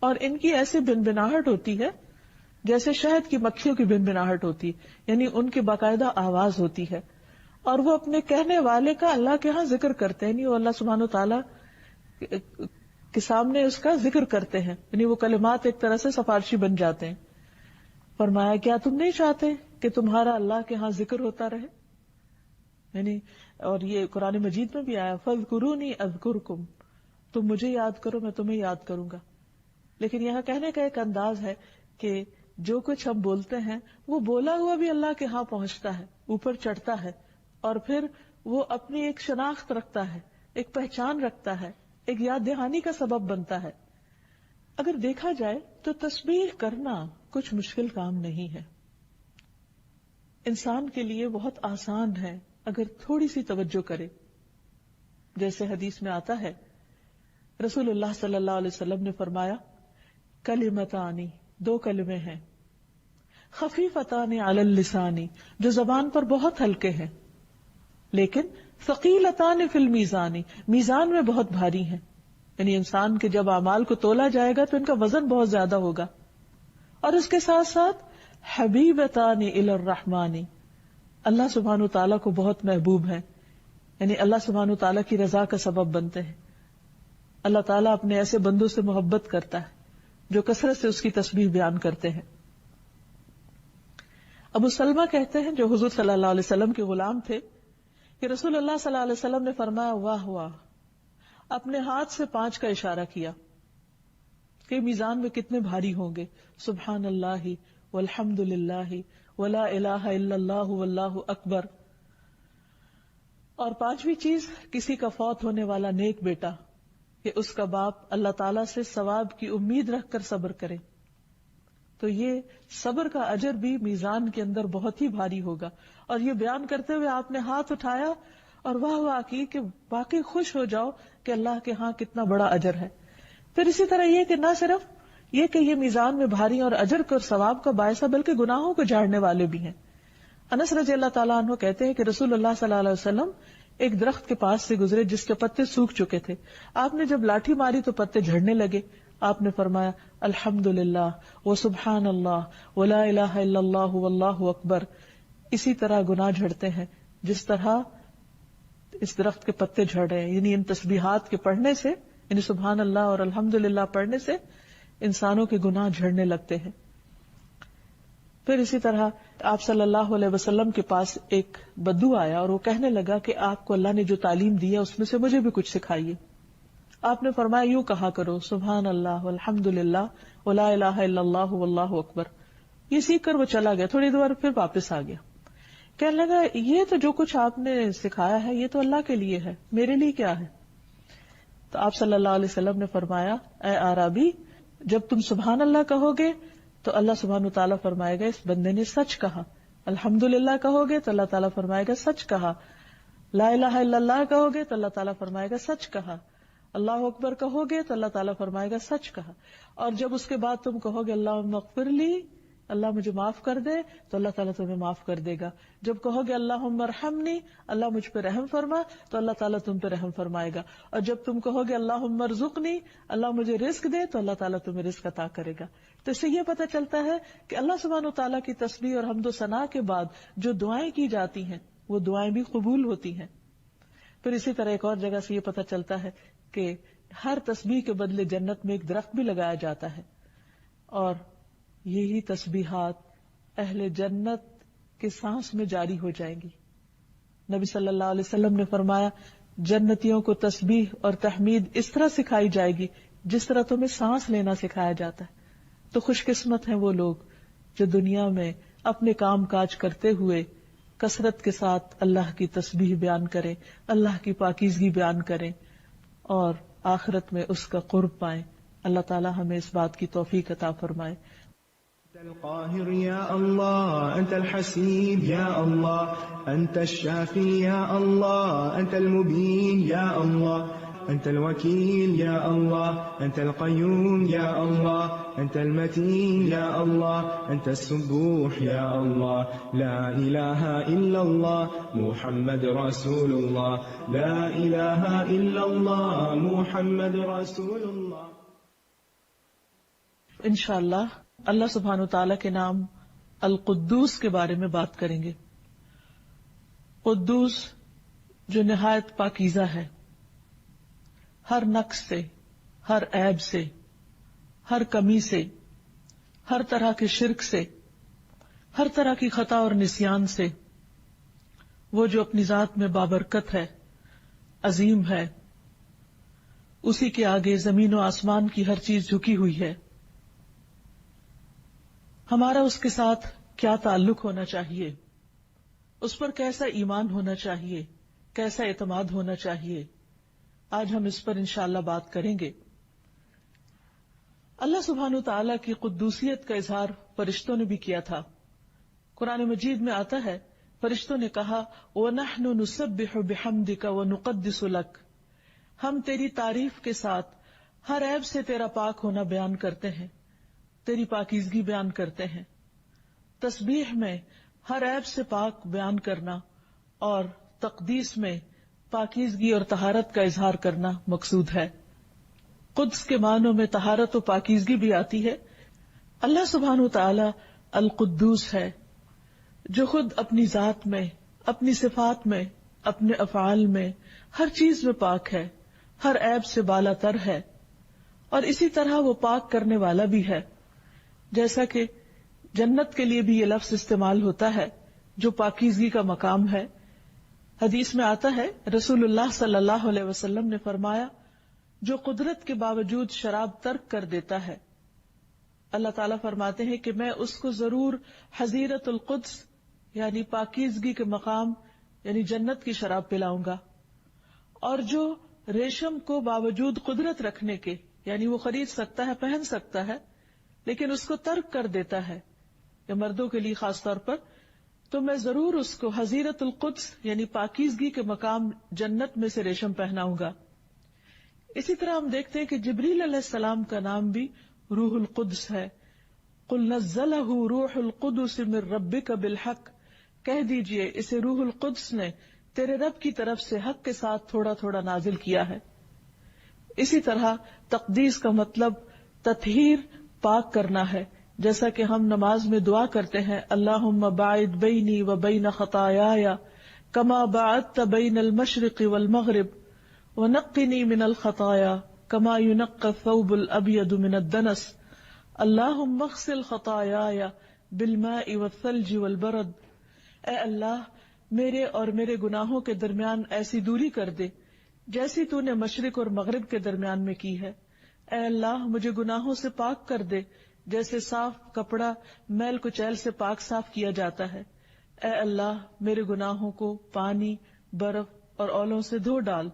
اور ان کی ایسی بنبناہٹ ہوتی ہے جیسے شہد کی مکھیوں کی بنبناہٹ ہوتی ہے، یعنی ان کی باقاعدہ آواز ہوتی ہے. اور وہ اپنے کہنے والے کا اللہ کے ہاں ذکر کرتے ہیں، یعنی وہ اللہ سبحانہ وتعالیٰ کے سامنے اس کا ذکر کرتے ہیں، یعنی وہ کلمات ایک طرح سے سفارشی بن جاتے ہیں. فرمایا، کیا تم نہیں چاہتے کہ تمہارا اللہ کے ہاں ذکر ہوتا رہے؟ یعنی اور یہ قرآن مجید میں بھی آیا، فاذکرونی اذکرکم، تم مجھے یاد کرو میں تمہیں یاد کروں گا. لیکن یہاں کہنے کا ایک انداز ہے کہ جو کچھ ہم بولتے ہیں وہ بولا ہوا بھی اللہ کے ہاں پہنچتا ہے، اوپر چڑھتا ہے، اور پھر وہ اپنی ایک شناخت رکھتا ہے، ایک پہچان رکھتا ہے، ایک یاد دہانی کا سبب بنتا ہے. اگر دیکھا جائے تو تسبیح کرنا کچھ مشکل کام نہیں ہے، انسان کے لیے بہت آسان ہے اگر تھوڑی سی توجہ کرے. جیسے حدیث میں آتا ہے، رسول اللہ صلی اللہ علیہ وسلم نے فرمایا، کلمتانی، 2 کلمے ہیں، خفیفتان علی اللسان، جو زبان پر بہت ہلکے ہیں، لیکن ثقیلتان فی المیزان، میزان میں بہت بھاری ہیں، یعنی انسان کے جب اعمال کو تولا جائے گا تو ان کا وزن بہت زیادہ ہوگا. اور اس کے ساتھ ساتھ حبیبتان الی الرحمن، اللہ سبحانہ تعالیٰ کو بہت محبوب ہے، یعنی اللہ سبحانہ تعالیٰ کی رضا کا سبب بنتے ہیں. اللہ تعالیٰ اپنے ایسے بندوں سے محبت کرتا ہے جو کثرت سے اس کی تسبیح بیان کرتے ہیں. ابو سلمہ کہتے ہیں، جو حضور صلی اللہ علیہ وسلم کے غلام تھے، کہ رسول اللہ صلی اللہ علیہ وسلم نے فرمایا واہ واہ، اپنے ہاتھ سے 5 کا اشارہ کیا کہ میزان میں کتنے بھاری ہوں گے. سبحان اللہ والحمد للہ ولا الہ الا اللہ واللہ اکبر. اور 5ویں چیز، کسی کا فوت ہونے والا نیک بیٹا کہ اس کا باپ اللہ تعالیٰ سے ثواب کی امید رکھ کر صبر کرے، تو یہ صبر کا اجر بھی میزان کے اندر بہت ہی بھاری ہوگا. اور یہ بیان کرتے ہوئے آپ نے ہاتھ اٹھایا اور واہ واہ کی کہ واقعی خوش ہو جاؤ کہ اللہ کے ہاں کتنا بڑا اجر ہے. پھر اسی طرح یہ کہ نہ صرف یہ کہ یہ میزان میں بھاری اور اجر اور ثواب کا باعث ہے، بلکہ گناہوں کو جھاڑنے والے بھی ہیں. انس رضی اللہ تعالیٰ عنہ کہتے ہیں کہ رسول اللہ صلی اللہ علیہ وسلم ایک درخت کے پاس سے گزرے جس کے پتے سوکھ چکے تھے. آپ نے جب لاٹھی ماری تو پتے جھڑنے لگے. آپ نے فرمایا الحمدللہ وسبحان اللہ ولا الہ الا اللہ واللہ اکبر. اسی طرح گناہ جھڑتے ہیں جس طرح اس درخت کے پتے جھڑ رہے ہیں، یعنی ان تسبیحات کے پڑھنے سے، یعنی سبحان اللہ اور الحمدللہ پڑھنے سے انسانوں کے گناہ جھڑنے لگتے ہیں. پھر اسی طرح آپ صلی اللہ علیہ وسلم کے پاس ایک بدو آیا اور وہ کہنے لگا کہ آپ کو اللہ نے جو تعلیم دی ہے اس میں سے مجھے بھی کچھ سکھائیے. آپ نے فرمایا یوں کہا کرو سبحان اللہ والحمدللہ ولا الہ الا اللہ واللہ اکبر. یہ سیکھ کر وہ چلا گیا. تھوڑی دیر پھر واپس آ گیا، کہنے لگا یہ تو جو کچھ آپ نے سکھایا ہے یہ تو اللہ کے لیے ہے، میرے لیے کیا ہے؟ تو آپ صلی اللہ علیہ وسلم نے فرمایا اے اعرابی، جب تم سبحان اللہ کہو گے تو اللہ سبحانہ تعالیٰ فرمائے گا اس بندے نے سچ کہا. الحمدللہ کہو گے تو اللہ تعالیٰ فرمائے گا سچ کہا. لا الہ الا اللہ کہو گے تو اللہ تعالیٰ فرمائے گا سچ کہا. اللہ اکبر کہو گے تو اللہ تعالیٰ فرمائے گا سچ کہا. اور جب اس کے بعد تم کہو گے اللہم اغفر لی، اللہ مجھے معاف کر دے، تو اللہ تعالیٰ تمہیں معاف کر دے گا. جب کہو گے اللہم ارحمنی، اللہ مجھ پہ رحم فرما، تو اللہ تعالیٰ تم پہ رحم فرمائے گا. اور جب تم کہو گے اللہم ارزقنی، اللہ مجھے رزق دے، تو اللہ تعالیٰ تمہیں رزق عطا کرے گا. تو اس سے یہ پتہ چلتا ہے کہ اللہ سبحانہ و تعالیٰ کی تسبیح اور حمد و ثنا کے بعد جو دعائیں کی جاتی ہیں وہ دعائیں بھی قبول ہوتی ہیں. پھر اسی طرح ایک اور جگہ سے یہ پتہ چلتا ہے کہ ہر تسبیح کے بدلے جنت میں ایک درخت بھی لگایا جاتا ہے، اور یہی تسبیحات اہل جنت کے سانس میں جاری ہو جائیں گی. نبی صلی اللہ علیہ وسلم نے فرمایا جنتیوں کو تسبیح اور تحمید اس طرح سکھائی جائے گی جس طرح تمہیں سانس لینا سکھایا جاتا ہے. تو خوش قسمت ہیں وہ لوگ جو دنیا میں اپنے کام کاج کرتے ہوئے کثرت کے ساتھ اللہ کی تسبیح بیان کریں، اللہ کی پاکیزگی بیان کریں اور آخرت میں اس کا قرب پائیں. اللہ تعالی ہمیں اس بات کی توفیق عطا فرمائے. أنت القاهر يا الله، أنت الحسيب يا الله، أنت الشافي يا الله، أنت المبين يا الله، أنت الوكيل يا الله، أنت القيوم يا الله، أنت المتين يا الله، أنت السبوح يا الله. لا إله إلا الله محمد رسول الله، لا إله إلا الله محمد رسول الله. انشاءاللہ اللہ سبحانہ تعالیٰ کے نام القدوس کے بارے میں بات کریں گے. قدوس جو نہایت پاکیزہ ہے، ہر نقص سے، ہر عیب سے، ہر کمی سے، ہر طرح کے شرک سے، ہر طرح کی خطا اور نسیان سے. وہ جو اپنی ذات میں بابرکت ہے، عظیم ہے، اسی کے آگے زمین و آسمان کی ہر چیز جھکی ہوئی ہے. ہمارا اس کے ساتھ کیا تعلق ہونا چاہیے، اس پر کیسا ایمان ہونا چاہیے، کیسا اعتماد ہونا چاہیے، آج ہم اس پر انشاءاللہ بات کریں گے. اللہ سبحانہ تعالیٰ کی قدوسیت کا اظہار فرشتوں نے بھی کیا تھا. قرآن مجید میں آتا ہے فرشتوں نے کہا وَنَحْنُ نُسَبِّحُ بِحَمْدِكَ وَنُقَدِّسُ لَكَ، ہم تیری تعریف کے ساتھ ہر عیب سے تیرا پاک ہونا بیان کرتے ہیں، تیری پاکیزگی بیان کرتے ہیں. تسبیح میں ہر عیب سے پاک بیان کرنا اور تقدیس میں پاکیزگی اور طہارت کا اظہار کرنا مقصود ہے۔ قدس کے معنوں میں طہارت و پاکیزگی بھی آتی ہے۔ اللہ سبحانہ وتعالی القدوس ہے، جو خود اپنی ذات میں، اپنی صفات میں، اپنے افعال میں، ہر چیز میں پاک ہے، ہر عیب سے بالا تر ہے، اور اسی طرح وہ پاک کرنے والا بھی ہے۔ جیسا کہ جنت کے لیے بھی یہ لفظ استعمال ہوتا ہے جو پاکیزگی کا مقام ہے۔ حدیث میں آتا ہے رسول اللہ صلی اللہ علیہ وسلم نے فرمایا، جو قدرت کے باوجود شراب ترک کر دیتا ہے، اللہ تعالیٰ فرماتے ہیں کہ میں اس کو ضرور حضیرت القدس یعنی پاکیزگی کے مقام یعنی جنت کی شراب پلاؤں گا۔ اور جو ریشم کو باوجود قدرت رکھنے کے یعنی وہ خرید سکتا ہے، پہن سکتا ہے، لیکن اس کو ترک کر دیتا ہے، یا مردوں کے لیے خاص طور پر، تو میں ضرور اس کو حضیرت القدس یعنی پاکیزگی کے مقام جنت میں سے ریشم پہناؤں گا۔ اسی طرح ہم دیکھتے ہیں کہ جبریل علیہ السلام کا نام بھی روح القدس ہے۔ قل نزلہ روح القدس من ربک بالحق، کہہ دیجئے اسے روح القدس نے تیرے رب کی طرف سے حق کے ساتھ تھوڑا تھوڑا نازل کیا ہے۔ اسی طرح تقدیس کا مطلب تطہیر، پاک کرنا ہے، جیسا کہ ہم نماز میں دعا کرتے ہیں اللہم باعد بینی و بین خطایای کما باعدت بین المشرق والمغرب ونقنی من الخطایا کما ینقی الثوب الابیض من الدنس اللہم اغسل خطایای بالماء والثلج والبرد۔ اے اللہ، میرے اور میرے گناہوں کے درمیان ایسی دوری کر دے جیسی تو نے مشرق اور مغرب کے درمیان میں کی ہے۔ اے اللہ، مجھے گناہوں سے پاک کر دے جیسے صاف کپڑا میل کچیل سے پاک صاف کیا جاتا ہے۔ اے اللہ، میرے گناہوں کو پانی، برف اور اولوں سے دھو ڈال۔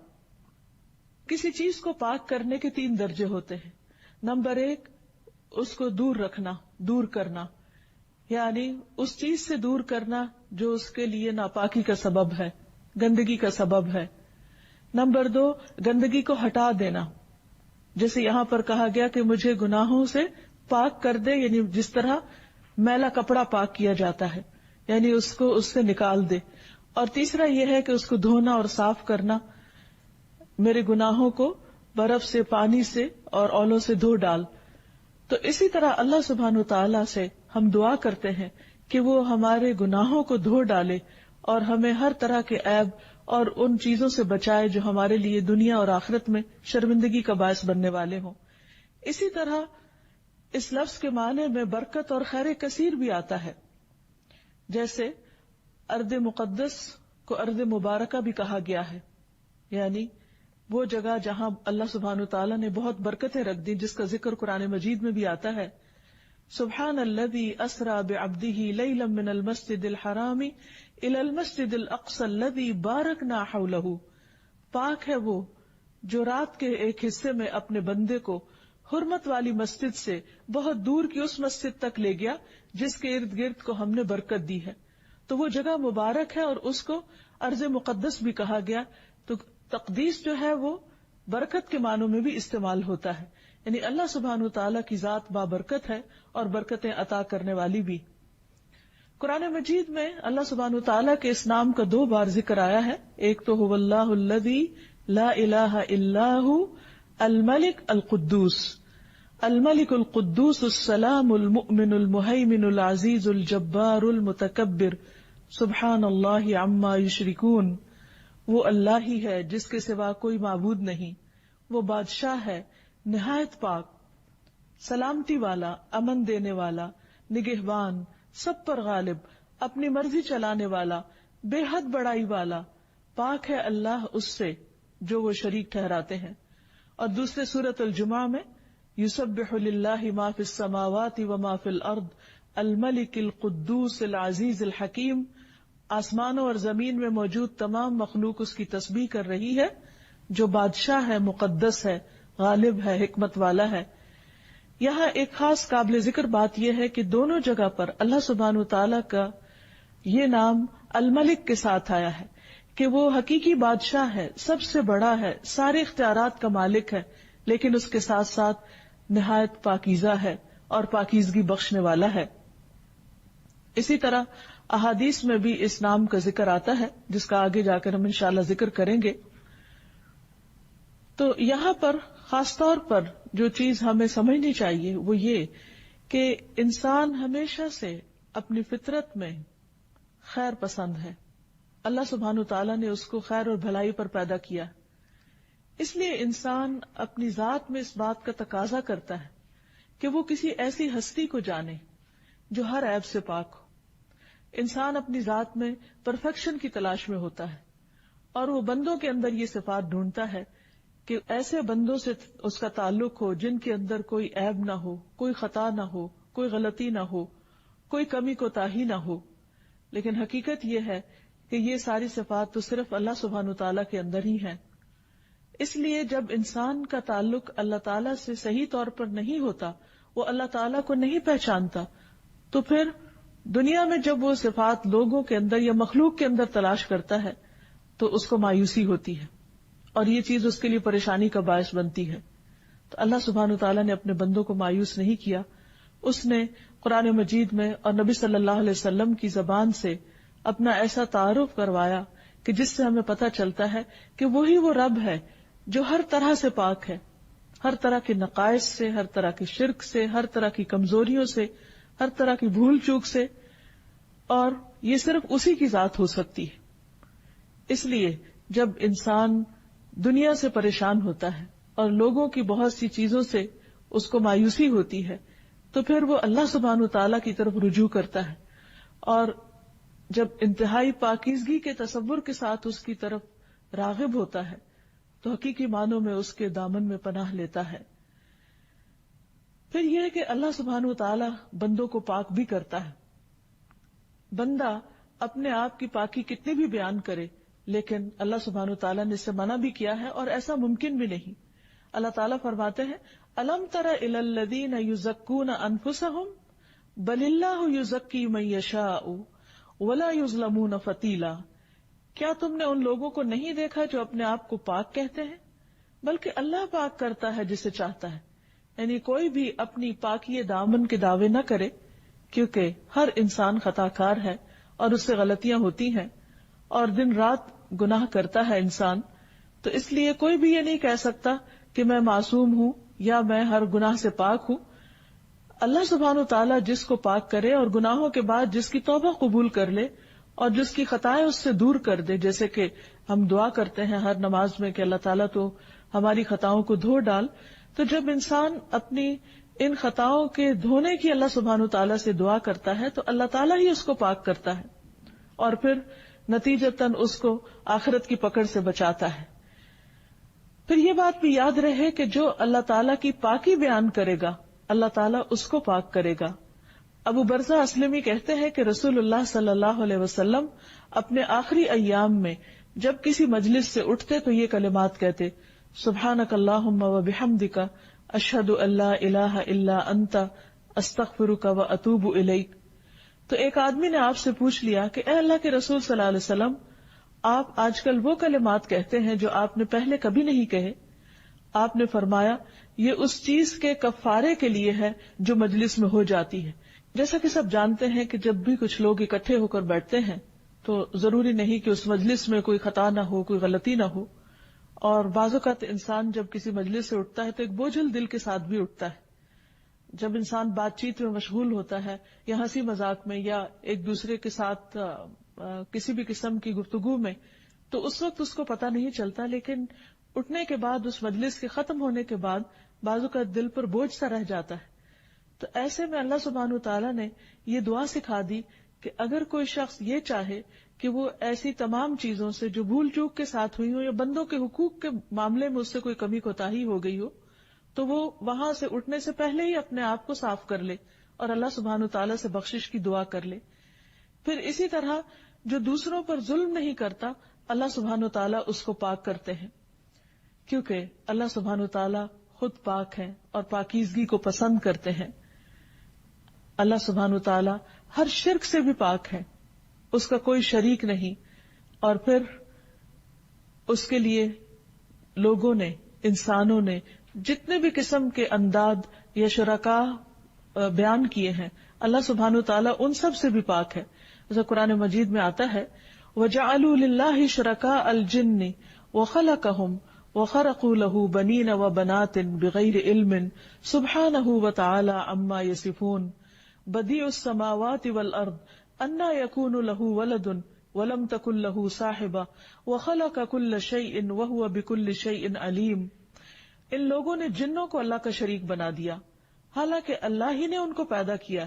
کسی چیز کو پاک کرنے کے 3 درجے ہوتے ہیں۔ نمبر 1، اس کو دور رکھنا، دور کرنا، یعنی اس چیز سے دور کرنا جو اس کے لیے ناپاکی کا سبب ہے، گندگی کا سبب ہے۔ نمبر 2، گندگی کو ہٹا دینا، جیسے یہاں پر کہا گیا کہ مجھے گناہوں سے پاک کر دے، یعنی جس طرح میلا کپڑا پاک کیا جاتا ہے، یعنی اس کو اس سے نکال دے۔ اور تیسرا یہ ہے کہ اس کو دھونا اور صاف کرنا، میرے گناہوں کو برف سے، پانی سے اور اولوں سے دھو ڈال۔ تو اسی طرح اللہ سبحانہ وتعالی سے ہم دعا کرتے ہیں کہ وہ ہمارے گناہوں کو دھو ڈالے اور ہمیں ہر طرح کے عیب اور ان چیزوں سے بچائے جو ہمارے لیے دنیا اور آخرت میں شرمندگی کا باعث بننے والے ہوں۔ اسی طرح اس لفظ کے معنی میں برکت اور خیر کثیر بھی آتا ہے، جیسے ارض مقدس کو ارض مبارکہ بھی کہا گیا ہے، یعنی وہ جگہ جہاں اللہ سبحانہ تعالیٰ نے بہت برکتیں رکھ دی، جس کا ذکر قرآن مجید میں بھی آتا ہے۔ سبحان الذی اسری بعبدہ لیلا من المسجد الحرام الی المسجد الاقصی الذی بارکنا حولہ، پاک ہے وہ جو رات کے ایک حصے میں اپنے بندے کو حرمت والی مسجد سے بہت دور کی اس مسجد تک لے گیا جس کے ارد گرد کو ہم نے برکت دی ہے۔ تو وہ جگہ مبارک ہے اور اس کو ارض مقدس بھی کہا گیا۔ تو تقدیس جو ہے وہ برکت کے معنوں میں بھی استعمال ہوتا ہے، یعنی اللہ سبحانہ تعالیٰ کی ذات بابرکت ہے اور برکتیں عطا کرنے والی بھی۔ قرآن مجید میں اللہ سبحانہ تعالیٰ کے اس نام کا 2 بار ذکر آیا ہے۔ ایک تو هو اللہ الذی لا الہ الا هو الملک القدوس، الملک القدوس السلام المؤمن المہیمن العزیز الجبار المتکبر سبحان اللہ عما یشرکون۔ وہ اللہ ہی ہے جس کے سوا کوئی معبود نہیں، وہ بادشاہ ہے نہایت پاک، سلامتی والا، امن دینے والا، نگہبان، سب پر غالب، اپنی مرضی چلانے والا، بے حد بڑائی والا، پاک ہے اللہ اس سے جو وہ شریک ٹھہراتے ہیں۔ اور دوسرے سورۃ الجمعہ میں یسبح للہ ما فی السماوات وما فی الارض الملک القدوس العزیز الحکیم، آسمانوں اور زمین میں موجود تمام مخلوق اس کی تسبیح کر رہی ہے جو بادشاہ ہے، مقدس ہے، غالب ہے، حکمت والا ہے۔ یہاں ایک خاص قابل ذکر بات یہ ہے کہ دونوں جگہ پر اللہ سبحانہ تعالیٰ کا یہ نام الملک کے ساتھ آیا ہے کہ وہ حقیقی بادشاہ ہے، سب سے بڑا ہے، سارے اختیارات کا مالک ہے، لیکن اس کے ساتھ ساتھ نہایت پاکیزہ ہے اور پاکیزگی بخشنے والا ہے۔ اسی طرح احادیث میں بھی اس نام کا ذکر آتا ہے جس کا آگے جا کر ہم انشاءاللہ ذکر کریں گے. تو یہاں پر خاص طور پر جو چیز ہمیں سمجھنی چاہیے وہ یہ کہ انسان ہمیشہ سے اپنی فطرت میں خیر پسند ہے. اللہ سبحانہ تعالیٰ نے اس کو خیر اور بھلائی پر پیدا کیا، اس لیے انسان اپنی ذات میں اس بات کا تقاضا کرتا ہے کہ وہ کسی ایسی ہستی کو جانے جو ہر عیب سے پاک ہو. انسان اپنی ذات میں پرفیکشن کی تلاش میں ہوتا ہے اور وہ بندوں کے اندر یہ صفات ڈھونڈتا ہے کہ ایسے بندوں سے اس کا تعلق ہو جن کے اندر کوئی عیب نہ ہو، کوئی خطا نہ ہو، کوئی غلطی نہ ہو، کوئی کمی کوتاہی نہ ہو. لیکن حقیقت یہ ہے کہ یہ ساری صفات تو صرف اللہ سبحانہ تعالیٰ کے اندر ہی ہیں. اس لیے جب انسان کا تعلق اللہ تعالیٰ سے صحیح طور پر نہیں ہوتا، وہ اللہ تعالیٰ کو نہیں پہچانتا، تو پھر دنیا میں جب وہ صفات لوگوں کے اندر یا مخلوق کے اندر تلاش کرتا ہے تو اس کو مایوسی ہوتی ہے اور یہ چیز اس کے لیے پریشانی کا باعث بنتی ہے. تو اللہ سبحانہ تعالیٰ نے اپنے بندوں کو مایوس نہیں کیا. اس نے قرآن مجید میں اور نبی صلی اللہ علیہ وسلم کی زبان سے اپنا ایسا تعارف کروایا کہ جس سے ہمیں پتہ چلتا ہے کہ وہی وہ رب ہے جو ہر طرح سے پاک ہے، ہر طرح کے نقائص سے، ہر طرح کے شرک سے، ہر طرح کی کمزوریوں سے، ہر طرح کی بھول چوک سے، اور یہ صرف اسی کی ذات ہو سکتی ہے. اس لیے جب انسان دنیا سے پریشان ہوتا ہے اور لوگوں کی بہت سی چیزوں سے اس کو مایوسی ہوتی ہے تو پھر وہ اللہ سبحانہ تعالیٰ کی طرف رجوع کرتا ہے، اور جب انتہائی پاکیزگی کے تصور کے ساتھ اس کی طرف راغب ہوتا ہے تو حقیقی معنوں میں اس کے دامن میں پناہ لیتا ہے. پھر یہ کہ اللہ سبحانہ تعالیٰ بندوں کو پاک بھی کرتا ہے. بندہ اپنے آپ کی پاکی کتنی بھی بیان کرے لیکن اللہ سبحانہ تعالیٰ نے اس سے منع بھی کیا ہے اور ایسا ممکن بھی نہیں. اللہ تعالیٰ فرماتے ہیں الم تر الی الذین یزکون انفسہم بل اللہ یزکی من یشاء ولا یظلمون فتیلا. کیا تم نے ان لوگوں کو نہیں دیکھا جو اپنے آپ کو پاک کہتے ہیں، بلکہ اللہ پاک کرتا ہے جسے چاہتا ہے. یعنی کوئی بھی اپنی پاکی دامن کے دعوے نہ کرے، کیونکہ ہر انسان خطا کار ہے اور اس سے غلطیاں ہوتی ہیں اور دن رات گناہ کرتا ہے انسان. تو اس لیے کوئی بھی یہ نہیں کہہ سکتا کہ میں معصوم ہوں یا میں ہر گناہ سے پاک ہوں. اللہ سبحانہ تعالیٰ جس کو پاک کرے اور گناہوں کے بعد جس کی توبہ قبول کر لے اور جس کی خطائیں اس سے دور کر دے، جیسے کہ ہم دعا کرتے ہیں ہر نماز میں کہ اللہ تعالیٰ تو ہماری خطاؤں کو دھو ڈال. تو جب انسان اپنی ان خطاؤں کے دھونے کی اللہ سبحانہ تعالیٰ سے دعا کرتا ہے تو اللہ تعالیٰ ہی اس کو پاک کرتا ہے اور پھر نتیجتاً اس کو آخرت کی پکڑ سے بچاتا ہے. پھر یہ بات بھی یاد رہے کہ جو اللہ تعالیٰ کی پاکی بیان کرے گا اللہ تعالیٰ اس کو پاک کرے گا. ابو برزہ اسلمی کہتے ہیں کہ رسول اللہ صلی اللہ علیہ وسلم اپنے آخری ایام میں جب کسی مجلس سے اٹھتے تو یہ کلمات کہتے سبحانک اللہم و بحمدک اشہد ان لا الہ الا انت استغفرک و اتوب الیک. تو ایک آدمی نے آپ سے پوچھ لیا کہ اے اللہ کے رسول صلی اللہ علیہ وسلم، آپ آج کل وہ کلمات کہتے ہیں جو آپ نے پہلے کبھی نہیں کہے. آپ نے فرمایا یہ اس چیز کے کفارے کے لیے ہے جو مجلس میں ہو جاتی ہے. جیسا کہ سب جانتے ہیں کہ جب بھی کچھ لوگ اکٹھے ہو کر بیٹھتے ہیں تو ضروری نہیں کہ اس مجلس میں کوئی خطا نہ ہو، کوئی غلطی نہ ہو، اور بعض اوقات انسان جب کسی مجلس سے اٹھتا ہے تو ایک بوجھل دل کے ساتھ بھی اٹھتا ہے. جب انسان بات چیت میں مشغول ہوتا ہے یا ہنسی مذاق میں یا ایک دوسرے کے ساتھ کسی بھی قسم کی گفتگو میں، تو اس وقت اس کو پتہ نہیں چلتا، لیکن اٹھنے کے بعد اس مجلس کے ختم ہونے کے بعد بعض اوقات دل پر بوجھ سا رہ جاتا ہے. تو ایسے میں اللہ سبحانہ تعالیٰ نے یہ دعا سکھا دی کہ اگر کوئی شخص یہ چاہے کہ وہ ایسی تمام چیزوں سے جو بھول چوک کے ساتھ ہوئی ہو یا بندوں کے حقوق کے معاملے میں اس سے کوئی کمی کوتاہی ہو گئی ہو تو وہ وہاں سے اٹھنے سے پہلے ہی اپنے آپ کو صاف کر لے اور اللہ سبحانہ تعالیٰ سے بخشش کی دعا کر لے. پھر اسی طرح جو دوسروں پر ظلم نہیں کرتا اللہ سبحانہ تعالیٰ اس کو پاک کرتے ہیں، کیونکہ اللہ سبحانہ تعالیٰ خود پاک ہیں اور پاکیزگی کو پسند کرتے ہیں. اللہ سبحانہ تعالیٰ ہر شرک سے بھی پاک ہے، اس کا کوئی شریک نہیں. اور پھر اس کے لیے لوگوں نے، انسانوں نے جتنے بھی قسم کے انداد یا شرکاء بیان کیے ہیں، اللہ سبحانہ تعالیٰ ان سب سے بھی پاک ہے. جیسے قرآن مجید میں آتا ہے وَجَعَلُوا لِلَّهِ شُرَكَاءَ الْجِنِّ وَخَلَقَهُمْ وَخَرَقُوا لَهُ بَنِينَ وَبَنَاتٍ بِغَيْرِ عِلْمٍ سُبْحَانَهُ وَتَعَالَى عَمَّا يَصِفُونَ بَدِيعُ السَّمَاوَاتِ وَالْأَرْضِ أَنَّى يَكُونُ لَهُ وَلَدٌ وَلَمْ تَكُن لَهُ صَاحِبَةٌ وَخَلَقَ كُلَّ شَيْءٍ وَهُوَ بِكُلِّ شَيْءٍ عَلِيمٌ. ان لوگوں نے جنوں کو اللہ کا شریک بنا دیا حالانکہ اللہ ہی نے ان کو پیدا کیا.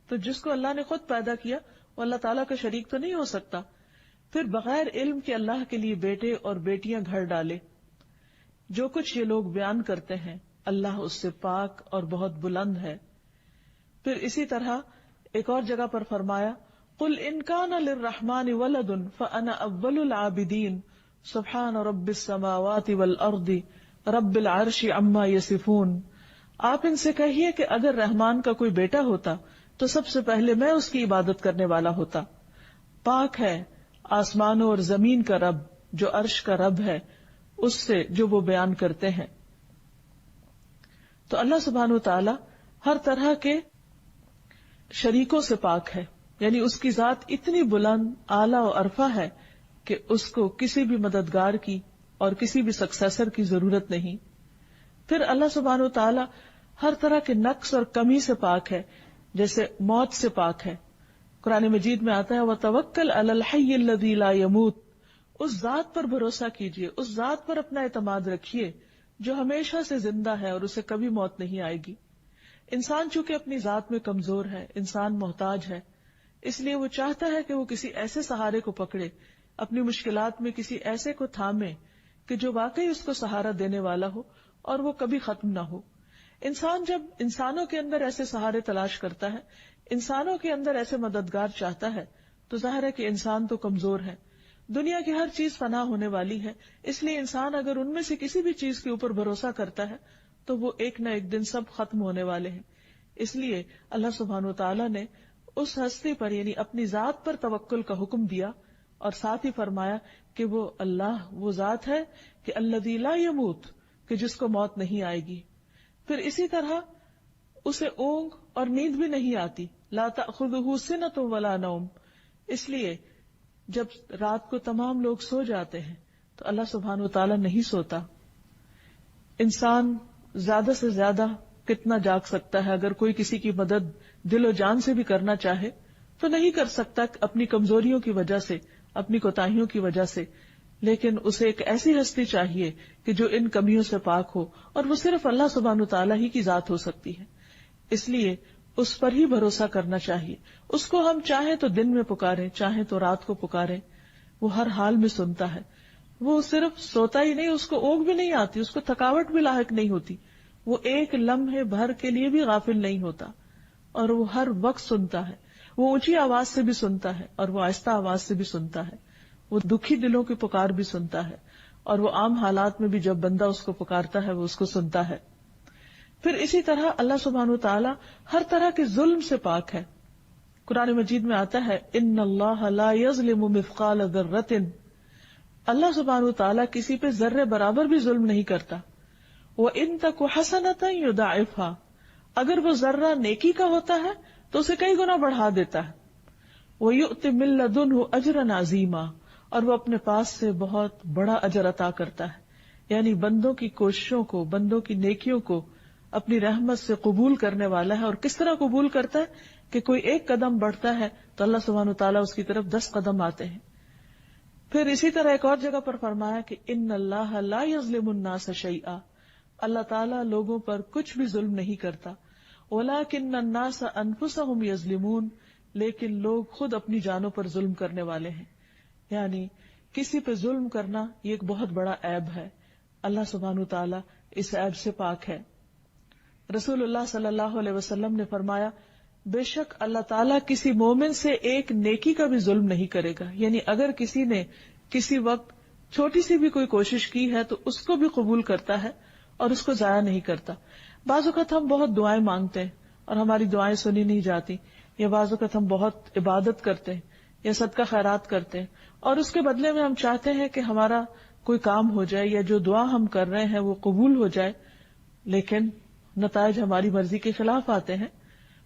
تو جس کو اللہ نے خود پیدا کیا وہ اللہ تعالیٰ کا شریک تو نہیں ہو سکتا. پھر بغیر علم کے اللہ کے لیے بیٹے اور بیٹیاں گھر ڈالے. جو کچھ یہ لوگ بیان کرتے ہیں اللہ اس سے پاک اور بہت بلند ہے. پھر اسی طرح ایک اور جگہ پر فرمایا قُلْ إِنْ كَانَ لِلرَّحْمَنِ وَلَدٌ فَأَنَا أَوَّلُ الْعَابِدِينَ سُبْحَانَ رَبِّ السَّمَاوَاتِ وَالْأَرْضِ رَبِّ الْعَرْشِ عَمَّا يَصِفُونَ. آپ ان سے کہیے کہ اگر رحمان کا کوئی بیٹا ہوتا تو سب سے پہلے میں اس کی عبادت کرنے والا ہوتا. پاک ہے آسمانوں اور زمین کا رب جو عرش کا رب ہے اس سے جو وہ بیان کرتے ہیں. تو اللہ سبحانہ وتعالی ہر طرح کے شریکوں سے پاک ہے، یعنی اس کی ذات اتنی بلند اعلیٰ و عرفہ ہے کہ اس کو کسی بھی مددگار کی اور کسی بھی سکسیسر کی ضرورت نہیں. پھر اللہ سبحانہ وتعالی ہر طرح کے نقص اور کمی سے پاک ہے، جیسے موت سے پاک ہے. قرآن مجید میں آتا ہے وَتَوَكَّلْ عَلَى الْحَيِّ الَّذِي لَا يَمُوتُ. اس ذات پر بھروسہ کیجئے، اس ذات پر اپنا اعتماد رکھیے جو ہمیشہ سے زندہ ہے اور اسے کبھی موت نہیں آئے گی. انسان چونکہ اپنی ذات میں کمزور ہے، انسان محتاج ہے، اس لیے وہ چاہتا ہے کہ وہ کسی ایسے سہارے کو پکڑے، اپنی مشکلات میں کسی ایسے کو تھامے کہ جو واقعی اس کو سہارا دینے والا ہو اور وہ کبھی ختم نہ ہو. انسان جب انسانوں کے اندر ایسے سہارے تلاش کرتا ہے، انسانوں کے اندر ایسے مددگار چاہتا ہے، تو ظاہر ہے کہ انسان تو کمزور ہے. دنیا کی ہر چیز فنا ہونے والی ہے، اس لیے انسان اگر ان میں سے کسی بھی چیز کے اوپر بھروسہ کرتا ہے تو وہ ایک نہ ایک دن سب ختم ہونے والے ہیں. اس لیے اللہ سبحانہ وتعالی نے اس ہستی پر یعنی اپنی ذات پر توکل کا حکم دیا اور ساتھ ہی فرمایا کہ وہ اللہ وہ ذات ہے کہ الذی لا یموت، کہ جس کو موت نہیں آئے گی. پھر اسی طرح اسے اونگ اور نیند بھی نہیں آتی، لا تأخذہ سنۃ ولا نوم. اس لیے جب رات کو تمام لوگ سو جاتے ہیں تو اللہ سبحانہ وتعالی نہیں سوتا. انسان زیادہ سے زیادہ کتنا جاگ سکتا ہے؟ اگر کوئی کسی کی مدد دل و جان سے بھی کرنا چاہے تو نہیں کر سکتا اپنی کمزوریوں کی وجہ سے، اپنی کوتاہیوں کی وجہ سے. لیکن اسے ایک ایسی ہستی چاہیے کہ جو ان کمیوں سے پاک ہو، اور وہ صرف اللہ سبحانہ وتعالی ہی کی ذات ہو سکتی ہے. اس لیے اس پر ہی بھروسہ کرنا چاہیے. اس کو ہم چاہیں تو دن میں پکاریں، چاہیں تو رات کو پکاریں، وہ ہر حال میں سنتا ہے. وہ صرف سوتا ہی نہیں، اس کو اونگ بھی نہیں آتی، اس کو تھکاوٹ بھی لاحق نہیں ہوتی. وہ ایک لمحے بھر کے لیے بھی غافل نہیں ہوتا اور وہ ہر وقت سنتا ہے. وہ اونچی آواز سے بھی سنتا ہے اور وہ آہستہ آواز سے بھی سنتا ہے. وہ دکھی دلوں کی پکار بھی سنتا ہے اور وہ عام حالات میں بھی جب بندہ اس کو پکارتا ہے وہ اس کو سنتا ہے. پھر اسی طرح اللہ سبحانہ وتعالی ہر طرح کے ظلم سے پاک ہے. قرآن مجید میں آتا ہے ان اللہ لا یظلم مثقال ذرۃ. اللہ سبحانہ وتعالی کسی پہ ذرے برابر بھی ظلم نہیں کرتا. وَإِن تَكُ حَسَنَةً يُضَاعِفْهَا. اگر وہ ذرہ نیکی کا ہوتا ہے تو اسے کئی گنا بڑھا دیتا ہے. وَيُؤْتِ مِن لَّدُنْهُ أَجْرًا عَظِيمًا. اور وہ اپنے پاس سے بہت بڑا اجر عطا کرتا ہے. یعنی بندوں کی کوششوں کو، بندوں کی نیکیوں کو اپنی رحمت سے قبول کرنے والا ہے. اور کس طرح قبول کرتا ہے کہ کوئی ایک قدم بڑھتا ہے تو اللہ سبحانہ وتعالیٰ اس کی طرف 10 قدم آتے ہیں. پھر اسی طرح ایک اور جگہ پر فرمایا کہ ان اللہ لا یظلم الناس شیئا. اللہ تعالیٰ لوگوں پر کچھ بھی ظلم نہیں کرتا. ولکن الناس انفسهم یظلمون. لیکن لوگ خود اپنی جانوں پر ظلم کرنے والے ہیں. یعنی کسی پہ ظلم کرنا یہ ایک بہت بڑا عیب ہے. اللہ سبحانہ وتعالیٰ اس عیب سے پاک ہے. رسول اللہ صلی اللہ علیہ وسلم نے فرمایا بے شک اللہ تعالیٰ کسی مومن سے ایک نیکی کا بھی ظلم نہیں کرے گا. یعنی اگر کسی نے کسی وقت چھوٹی سی بھی کوئی کوشش کی ہے تو اس کو بھی قبول کرتا ہے اور اس کو ضائع نہیں کرتا. بعض اوقات ہم بہت دعائیں مانگتے ہیں اور ہماری دعائیں سنی نہیں جاتی، یا بعض اوقات ہم بہت عبادت کرتے ہیں یا صدقہ خیرات کرتے ہیں اور اس کے بدلے میں ہم چاہتے ہیں کہ ہمارا کوئی کام ہو جائے یا جو دعا ہم کر رہے ہیں وہ قبول ہو جائے، لیکن نتائج ہماری مرضی کے خلاف آتے ہیں.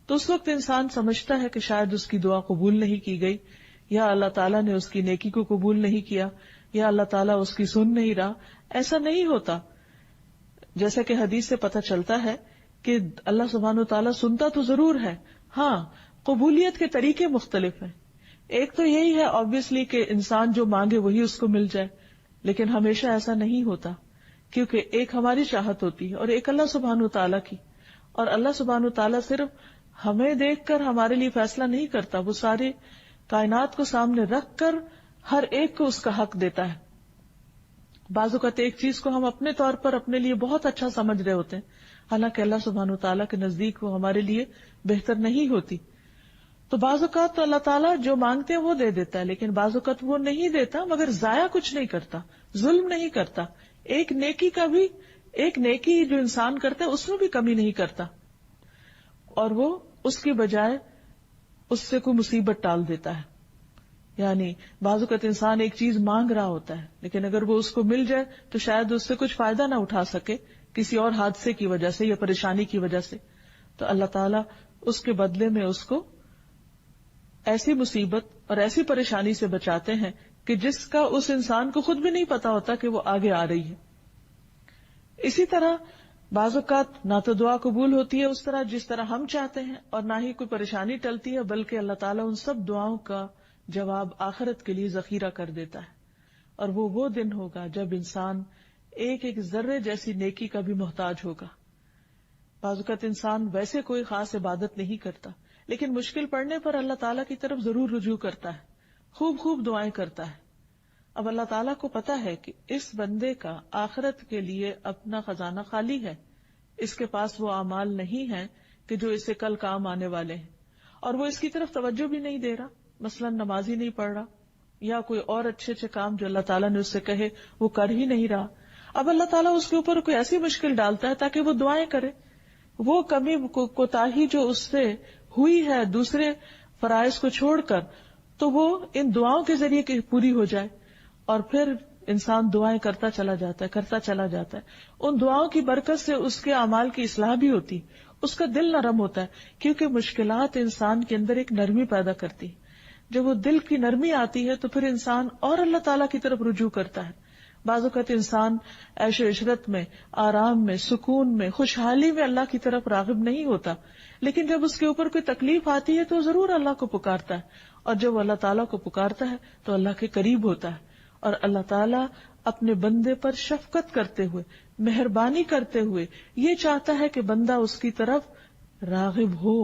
تو اس وقت انسان سمجھتا ہے کہ شاید اس کی دعا قبول نہیں کی گئی یا اللہ تعالیٰ نے اس کی نیکی کو قبول نہیں کیا، یا اللہ تعالیٰ اس کی سن نہیں رہا. ایسا نہیں ہوتا. جیسا کہ حدیث سے پتہ چلتا ہے کہ اللہ سبحانہ و تعالیٰ سنتا تو ضرور ہے، ہاں قبولیت کے طریقے مختلف ہیں. ایک تو یہی ہے obviously کہ انسان جو مانگے وہی اس کو مل جائے، لیکن ہمیشہ ایسا نہیں ہوتا، کیونکہ ایک ہماری چاہت ہوتی ہے اور ایک اللہ سبحانہ و تعالیٰ کی. اور اللہ سبحانہ و تعالیٰ صرف ہمیں دیکھ کر ہمارے لیے فیصلہ نہیں کرتا، وہ سارے کائنات کو سامنے رکھ کر ہر ایک کو اس کا حق دیتا ہے. بعض اوقات ایک چیز کو ہم اپنے طور پر اپنے لیے بہت اچھا سمجھ رہے ہوتے ہیں، حالانکہ اللہ سبحانہ و تعالیٰ کے نزدیک وہ ہمارے لیے بہتر نہیں ہوتی. تو بعض اوقات تو اللہ تعالیٰ جو مانگتے ہیں وہ دے دیتا ہے، لیکن بعض اوقات وہ نہیں دیتا مگر ضائع کچھ نہیں کرتا، ظلم نہیں کرتا. ایک نیکی جو انسان کرتا ہے اس میں بھی کمی نہیں کرتا، اور وہ اس کی بجائے اس سے کوئی مصیبت ٹال دیتا ہے. یعنی بعض اوقات انسان ایک چیز مانگ رہا ہوتا ہے، لیکن اگر وہ اس کو مل جائے تو شاید اس سے کچھ فائدہ نہ اٹھا سکے کسی اور حادثے کی وجہ سے یا پریشانی کی وجہ سے. تو اللہ تعالیٰ اس کے بدلے میں اس کو ایسی مصیبت اور ایسی پریشانی سے بچاتے ہیں کہ جس کا اس انسان کو خود بھی نہیں پتا ہوتا کہ وہ آگے آ رہی ہے. اسی طرح بعض اوقات نہ تو دعا قبول ہوتی ہے اس طرح جس طرح ہم چاہتے ہیں، اور نہ ہی کوئی پریشانی ٹلتی ہے، بلکہ اللہ تعالیٰ ان سب دعاؤں کا جواب آخرت کے لیے ذخیرہ کر دیتا ہے. اور وہ دن ہوگا جب انسان ایک ایک ذرے جیسی نیکی کا بھی محتاج ہوگا. بعض اوقات انسان ویسے کوئی خاص عبادت نہیں کرتا، لیکن مشکل پڑنے پر اللہ تعالیٰ کی طرف ضرور رجوع کرتا ہے، خوب دعائیں کرتا ہے. اب اللہ تعالیٰ کو پتا ہے کہ اس بندے کا آخرت کے لیے اپنا خزانہ خالی ہے، اس کے پاس وہ اعمال نہیں ہیں کہ جو اسے کل کام آنے والے ہیں، اور وہ اس کی طرف توجہ بھی نہیں دے رہا. مثلا نماز ہی نہیں پڑھ رہا، یا کوئی اور اچھے کام جو اللہ تعالیٰ نے اس سے کہے وہ کر ہی نہیں رہا. اب اللہ تعالیٰ اس کے اوپر کوئی ایسی مشکل ڈالتا ہے تاکہ وہ دعائیں کرے. وہ کمی کوتاہی جو اس سے ہوئی ہے دوسرے فرائض کو چھوڑ کر، تو وہ ان دعاؤں کے ذریعے پوری ہو جائے. اور پھر انسان دعائیں کرتا چلا جاتا ہے. ان دعاؤں کی برکت سے اس کے اعمال کی اصلاح بھی ہوتی، اس کا دل نرم ہوتا ہے، کیونکہ مشکلات انسان کے اندر ایک نرمی پیدا کرتی. جب وہ دل کی نرمی آتی ہے تو پھر انسان اور اللہ تعالیٰ کی طرف رجوع کرتا ہے. بعض اوقات انسان عیش و عشرت میں، آرام میں، سکون میں، خوشحالی میں اللہ کی طرف راغب نہیں ہوتا، لیکن جب اس کے اوپر کوئی تکلیف آتی ہے تو ضرور اللہ کو پکارتا ہے. اور جب وہ اللہ تعالیٰ کو پکارتا ہے تو اللہ کے قریب ہوتا ہے. اور اللہ تعالیٰ اپنے بندے پر شفقت کرتے ہوئے، مہربانی کرتے ہوئے یہ چاہتا ہے کہ بندہ اس کی طرف راغب ہو.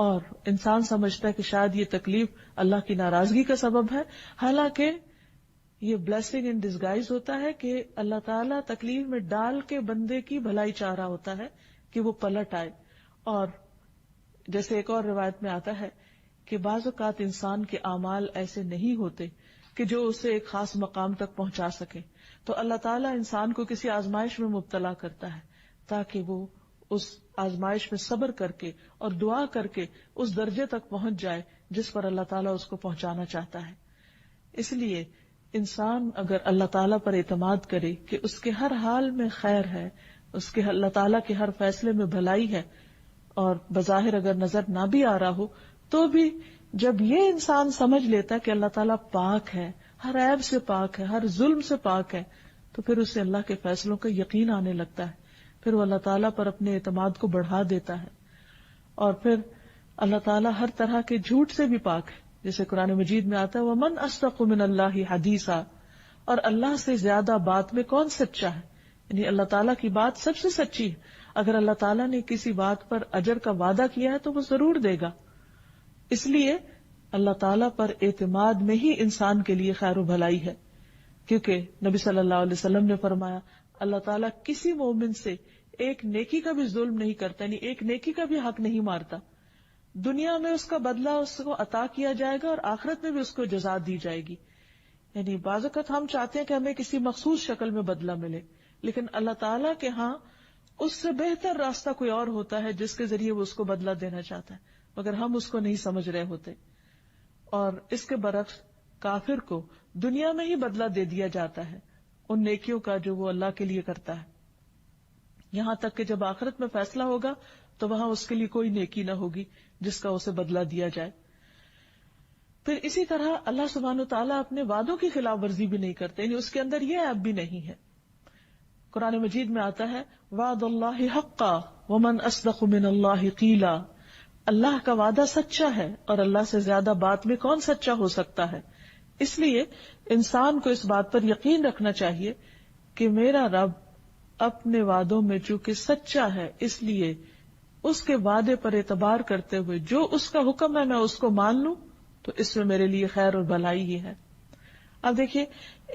اور انسان سمجھتا ہے کہ شاید یہ تکلیف اللہ کی ناراضگی کا سبب ہے، حالانکہ یہ بلیسنگ ان ڈسگائز ہوتا ہے کہ اللہ تعالیٰ تکلیف میں ڈال کے بندے کی بھلائی چاہ رہا ہوتا ہے کہ وہ پلٹ آئے. اور جیسے ایک اور روایت میں آتا ہے کہ بعض اوقات انسان کے اعمال ایسے نہیں ہوتے کہ جو اسے ایک خاص مقام تک پہنچا سکے، تو اللہ تعالیٰ انسان کو کسی آزمائش میں مبتلا کرتا ہے تاکہ وہ اس آزمائش میں صبر کر کے اور دعا کر کے اس درجے تک پہنچ جائے جس پر اللہ تعالیٰ اس کو پہنچانا چاہتا ہے. اس لیے انسان اگر اللہ تعالیٰ پر اعتماد کرے کہ اس کے ہر حال میں خیر ہے، اس کے اللہ تعالیٰ کے ہر فیصلے میں بھلائی ہے، اور بظاہر اگر نظر نہ بھی آ رہا ہو تو بھی جب یہ انسان سمجھ لیتا ہے کہ اللہ تعالیٰ پاک ہے، ہر عیب سے پاک ہے، ہر ظلم سے پاک ہے، تو پھر اسے اللہ کے فیصلوں کا یقین آنے لگتا ہے. پھر وہ اللہ تعالیٰ پر اپنے اعتماد کو بڑھا دیتا ہے، اور پھر اللہ تعالیٰ ہر طرح کے جھوٹ سے بھی پاک ہے. جیسے قرآن مجید میں آتا ہے وَمَنْ أَصْدَقُ مِنَ اللَّهِ حَدِيثًا، اور اللہ سے زیادہ بات میں کون سچا ہے. یعنی اللہ تعالیٰ کی بات سب سے سچی ہے. اگر اللہ تعالیٰ نے کسی بات پر اجر کا وعدہ کیا ہے تو وہ ضرور دے گا. اس لیے اللہ تعالیٰ پر اعتماد میں ہی انسان کے لیے خیر و بھلائی ہے، کیونکہ نبی صلی اللہ علیہ وسلم نے فرمایا اللہ تعالیٰ کسی مومن سے ایک نیکی کا بھی ظلم نہیں کرتا، یعنی ایک نیکی کا بھی حق نہیں مارتا. دنیا میں اس کا بدلہ اس کو عطا کیا جائے گا اور آخرت میں بھی اس کو جزا دی جائے گی. یعنی بعض اوقات ہم چاہتے ہیں کہ ہمیں کسی مخصوص شکل میں بدلہ ملے، لیکن اللہ تعالیٰ کے ہاں اس سے بہتر راستہ کوئی اور ہوتا ہے جس کے ذریعے وہ اس کو بدلہ دینا چاہتا ہے، مگر ہم اس کو نہیں سمجھ رہے ہوتے. اور اس کے برعکس کافر کو دنیا میں ہی بدلہ دے دیا جاتا ہے ان نیکیوں کا جو وہ اللہ کے لیے کرتا ہے، یہاں تک کہ جب آخرت میں فیصلہ ہوگا تو وہاں اس کے لیے کوئی نیکی نہ ہوگی جس کا اسے بدلہ دیا جائے. پھر اسی طرح اللہ سبحانہ وتعالیٰ اپنے وعدوں کی خلاف ورزی بھی نہیں کرتے، یعنی اس کے اندر یہ عیب بھی نہیں ہے. قرآن مجید میں آتا ہے وعد اللہ حقا ومن اصدق من اللہ قیلا، اللہ کا وعدہ سچا ہے اور اللہ سے زیادہ بات میں کون سچا ہو سکتا ہے. اس لیے انسان کو اس بات پر یقین رکھنا چاہیے کہ میرا رب اپنے وعدوں میں چونکہ سچا ہے، اس لیے اس کے وعدے پر اعتبار کرتے ہوئے جو اس کا حکم ہے میں اس کو مان لوں تو اس میں میرے لیے خیر اور بھلائی ہی ہے. اب دیکھیے،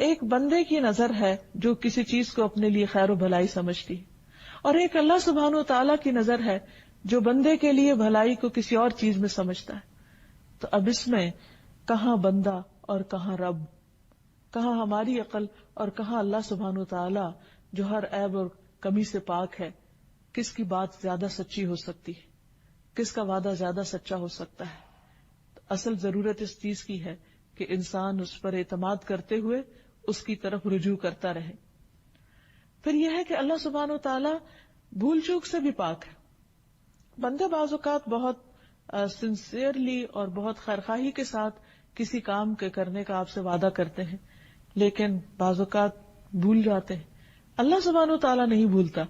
ایک بندے کی نظر ہے جو کسی چیز کو اپنے لیے خیر و بھلائی سمجھتی ہے، اور ایک اللہ سبحانہ و تعالیٰ کی نظر ہے جو بندے کے لیے بھلائی کو کسی اور چیز میں سمجھتا ہے. تو اب اس میں کہاں بندہ اور کہاں رب، کہاں ہماری عقل اور کہاں اللہ سبحانہ و تعالیٰ جو ہر عیب اور کمی سے پاک ہے، کس کی بات زیادہ سچی ہو سکتی ہے، کس کا وعدہ زیادہ سچا ہو سکتا ہے. تو اصل ضرورت اس چیز کی ہے کہ انسان اس پر اعتماد کرتے ہوئے اس کی طرف رجوع کرتا رہے. پھر یہ ہے کہ اللہ سبحانہ و تعالیٰ بھول چوک سے بھی پاک ہے. بندے بعض اوقات بہت سنسیئرلی اور بہت خیرخواہی کے ساتھ کسی کام کے کرنے کا آپ سے وعدہ کرتے ہیں، لیکن بعض اوقات بھول جاتے ہیں. اللہ سبحانہ و تعالیٰ نہیں بھولتا.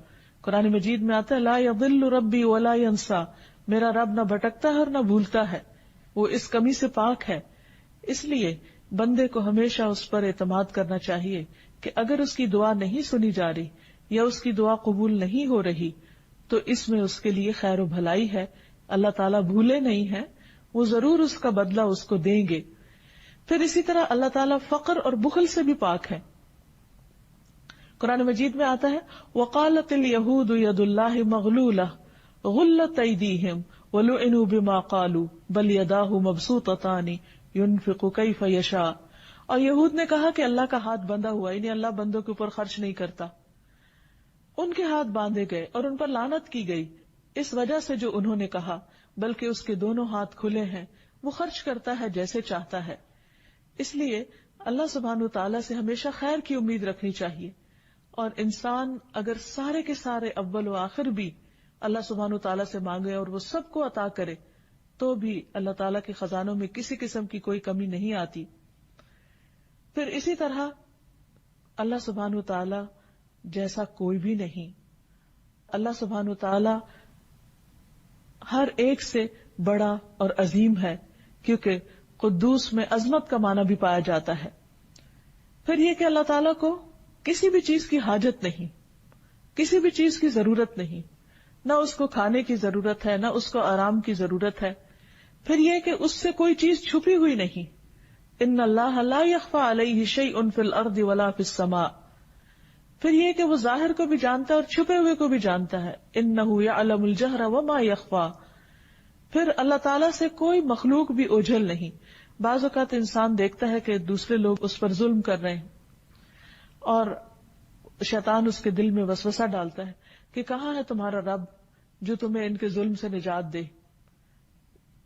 قرآن مجید میں آتا ہے لا یضل ربی ولا ینسا، میرا رب نہ بھٹکتا ہے اور نہ بھولتا ہے، وہ اس کمی سے پاک ہے. اس لیے بندے کو ہمیشہ اس پر اعتماد کرنا چاہیے کہ اگر اس کی دعا نہیں سنی جا رہی یا اس کی دعا قبول نہیں ہو رہی تو اس میں اس کے لیے خیر و بھلائی ہے. اللہ تعالیٰ بھولے نہیں ہیں، وہ ضرور اس کا بدلہ اس کو دیں گے. پھر اسی طرح اللہ تعالیٰ فقر اور بخل سے بھی پاک ہے. قرآن مجید میں آتا ہے وقالت الیہود ید اللہ مغلولہ غلت ایدیہم ولعنوا بما قالوا بل یداہ مبسوطتان ينفق کیف یشاء. اور یہود نے کہا کہ اللہ کا ہاتھ بندھا ہوا، یعنی اللہ بندوں کے اوپر خرچ نہیں کرتا. ان کے ہاتھ باندھے گئے اور ان پر لعنت کی گئی اس وجہ سے جو انہوں نے کہا، بلکہ اس کے دونوں ہاتھ کھلے ہیں، وہ خرچ کرتا ہے جیسے چاہتا ہے. اس لیے اللہ سبحانہ و تعالیٰ سے ہمیشہ خیر کی امید رکھنی چاہیے، اور انسان اگر سارے کے سارے اول و آخر بھی اللہ سبحانہ و تعالیٰ سے مانگے اور وہ سب کو عطا کرے تو بھی اللہ تعالیٰ کے خزانوں میں کسی قسم کی کوئی کمی نہیں آتی. پھر اسی طرح اللہ سبحانہ و تعالیٰ جیسا کوئی بھی نہیں. اللہ سبحانہ و تعالیٰ ہر ایک سے بڑا اور عظیم ہے، کیونکہ قدوس میں عظمت کا معنی بھی پایا جاتا ہے. پھر یہ کہ اللہ تعالیٰ کو کسی بھی چیز کی حاجت نہیں، کسی بھی چیز کی ضرورت نہیں، نہ اس کو کھانے کی ضرورت ہے نہ اس کو آرام کی ضرورت ہے. پھر یہ کہ اس سے کوئی چیز چھپی ہوئی نہیں. ان اللہ لا يخفى علیہ شیء فی الارض ولا فی السماء. پھر یہ کہ وہ ظاہر کو بھی جانتا ہے اور چھپے ہوئے کو بھی جانتا ہے. انہ یعلم الجہر وما یخفی. پھر اللہ تعالیٰ سے کوئی مخلوق بھی اوجھل نہیں. بعض اوقات انسان دیکھتا ہے کہ دوسرے لوگ اس پر ظلم کر رہے ہیں اور شیطان اس کے دل میں وسوسہ ڈالتا ہے کہ کہاں ہے تمہارا رب جو تمہیں ان کے ظلم سے نجات دے.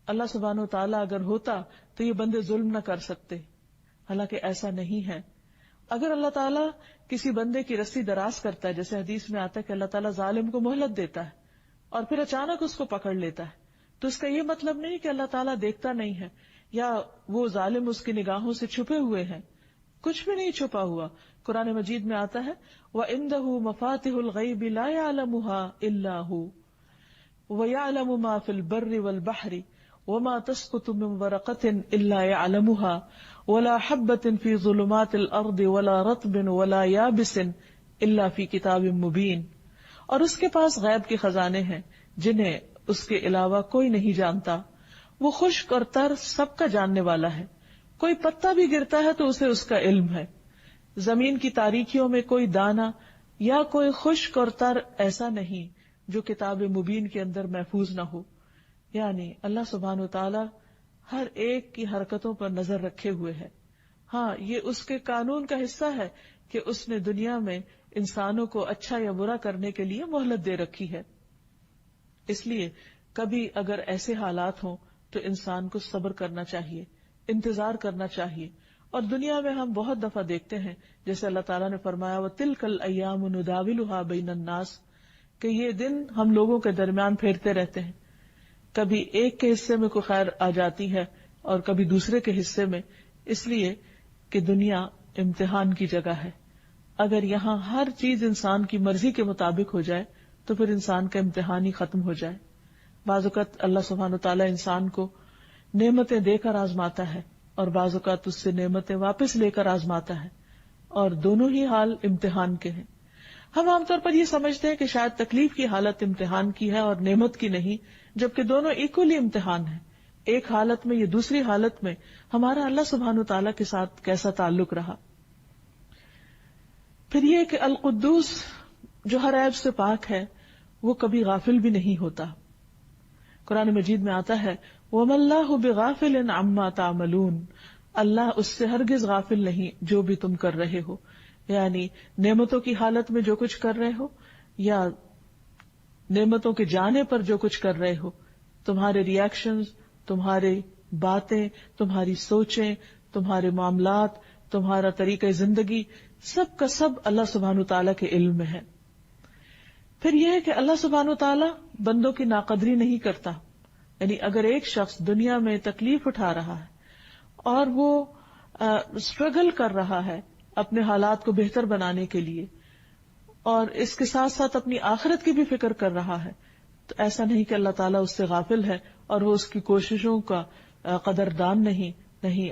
اللہ سبحانہ و تعالیٰ اگر ہوتا تو یہ بندے ظلم نہ کر سکتے، حالانکہ ایسا نہیں ہے. اگر اللہ تعالیٰ کسی بندے کی رسی دراز کرتا ہے، جیسے حدیث میں آتا ہے کہ اللہ تعالیٰ ظالم کو مہلت دیتا ہے اور پھر اچانک اس کو پکڑ لیتا ہے، تو اس کا یہ مطلب نہیں کہ اللہ تعالیٰ دیکھتا نہیں ہے یا وہ ظالم اس کی نگاہوں سے چھپے ہوئے ہیں. کچھ بھی نہیں چھپا ہوا. قرآن مجید میں آتا ہے وَعِندَهُ مَفَاتِحُ الْغَيْبِ لَا يَعْلَمُهَا إِلَّا هُوَ وَيَعْلَمُ مَا فِي الْبَرِّ وَالْبَحْرِ وَمَا تَسْقُطُ مِنْ وَرَقَةٍ إِلَّا يَعْلَمُهَا وَلَا حَبَّةٍ فِي ظُلُمَاتِ الْأَرْضِ وَلَا رَطْبٍ وَلَا يَابِسٍ إِلَّا فِي كِتَابٍ مُبِينٍ. اور اس کے پاس غیب کے خزانے ہیں جنہیں اس کے علاوہ کوئی نہیں جانتا. وہ خشک اور تر سب کا جاننے والا ہے. کوئی پتا بھی گرتا ہے تو اسے اس کا علم ہے. زمین کی تاریکیوں میں کوئی دانہ یا کوئی خشک اور تر ایسا نہیں جو کتاب مبین کے اندر محفوظ نہ ہو. یعنی اللہ سبحانہ و تعالی ہر ایک کی حرکتوں پر نظر رکھے ہوئے ہے. ہاں، یہ اس کے قانون کا حصہ ہے کہ اس نے دنیا میں انسانوں کو اچھا یا برا کرنے کے لیے مہلت دے رکھی ہے. اس لیے کبھی اگر ایسے حالات ہوں تو انسان کو صبر کرنا چاہیے، انتظار کرنا چاہیے. اور دنیا میں ہم بہت دفعہ دیکھتے ہیں جیسے اللہ تعالیٰ نے فرمایا وَتِلْكَ الْأَيَّامُ نُدَاوِلُهَا بَيْنَ النَّاسِ کہ یہ دن ہم لوگوں کے درمیان پھیرتے رہتے ہیں. کبھی ایک کے حصے میں کوئی خیر آ جاتی ہے اور کبھی دوسرے کے حصے میں، اس لیے کہ دنیا امتحان کی جگہ ہے. اگر یہاں ہر چیز انسان کی مرضی کے مطابق ہو جائے تو پھر انسان کا امتحان ہی ختم ہو جائے. بعض اوقات اللہ سبحانہ وتعالی انسان کو نعمتیں دے کر آزماتا ہے اور بعض اوقات اس سے نعمتیں واپس لے کر آزماتا ہے، اور دونوں ہی حال امتحان کے ہیں. ہم عام طور پر یہ سمجھتے ہیں کہ شاید تکلیف کی حالت امتحان کی ہے اور نعمت کی نہیں، جبکہ دونوں ایکولی امتحان ہیں. ایک حالت میں یا دوسری حالت میں ہمارا اللہ سبحانہ وتعالی کے ساتھ کیسا تعلق رہا. پھر یہ کہ القدوس جو ہر عیب سے پاک ہے وہ کبھی غافل بھی نہیں ہوتا. قرآن مجید میں آتا ہے وَمَا اللَّهُ بِغَافِلٍ عَمَّا تَعْمَلُونَ، اللہ اس سے ہرگز غافل نہیں جو بھی تم کر رہے ہو. یعنی نعمتوں کی حالت میں جو کچھ کر رہے ہو یا نعمتوں کے جانے پر جو کچھ کر رہے ہو، تمہارے ریئیکشنز، تمہارے باتیں، تمہاری سوچیں، تمہارے معاملات، تمہارا طریقہ زندگی، سب کا سب اللہ سبحانہ تعالیٰ کے علم میں ہے. پھر یہ ہے کہ اللہ سبحانہ تعالیٰ بندوں کی ناقدری نہیں کرتا. یعنی اگر ایک شخص دنیا میں تکلیف اٹھا رہا ہے اور وہ اسٹرگل کر رہا ہے اپنے حالات کو بہتر بنانے کے لیے اور اس کے ساتھ ساتھ اپنی آخرت کی بھی فکر کر رہا ہے، تو ایسا نہیں کہ اللہ تعالیٰ اس سے غافل ہے اور وہ اس کی کوششوں کا قدردان نہیں.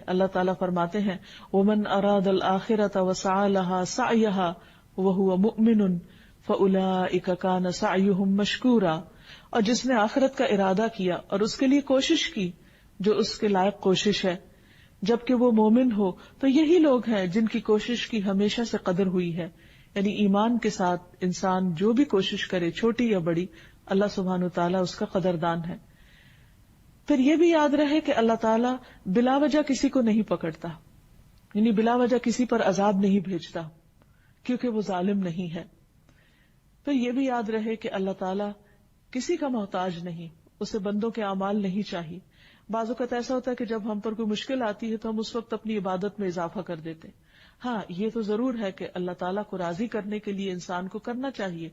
اللہ تعالیٰ فرماتے ہیں وَمَنْ أَرَادَ الْآخِرَةَ وَسَعَى لَهَا سَعْيَهَا وَهُوَ مُؤْمِنٌ فَأُولَئِكَ كَانَ سَعْيُهُمْ مَشْكُورًا، اور جس نے آخرت کا ارادہ کیا اور اس کے لیے کوشش کی جو اس کے لائق کوشش ہے، جبکہ وہ مومن ہو، تو یہی لوگ ہیں جن کی کوشش کی ہمیشہ سے قدر ہوئی ہے. یعنی ایمان کے ساتھ انسان جو بھی کوشش کرے، چھوٹی یا بڑی، اللہ سبحانہ وتعالیٰ اس کا قدردان ہے. پھر یہ بھی یاد رہے کہ اللہ تعالیٰ بلا وجہ کسی کو نہیں پکڑتا، یعنی بلا وجہ کسی پر عذاب نہیں بھیجتا، کیونکہ وہ ظالم نہیں ہے. پھر یہ بھی یاد رہے کہ اللہ تعالیٰ کسی کا محتاج نہیں، اسے بندوں کے اعمال نہیں چاہیے. بعض اوقات ایسا ہوتا ہے کہ جب ہم پر کوئی مشکل آتی ہے تو ہم اس وقت اپنی عبادت میں اضافہ کر دیتے. ہاں، یہ تو ضرور ہے کہ اللہ تعالیٰ کو راضی کرنے کے لیے انسان کو کرنا چاہیے،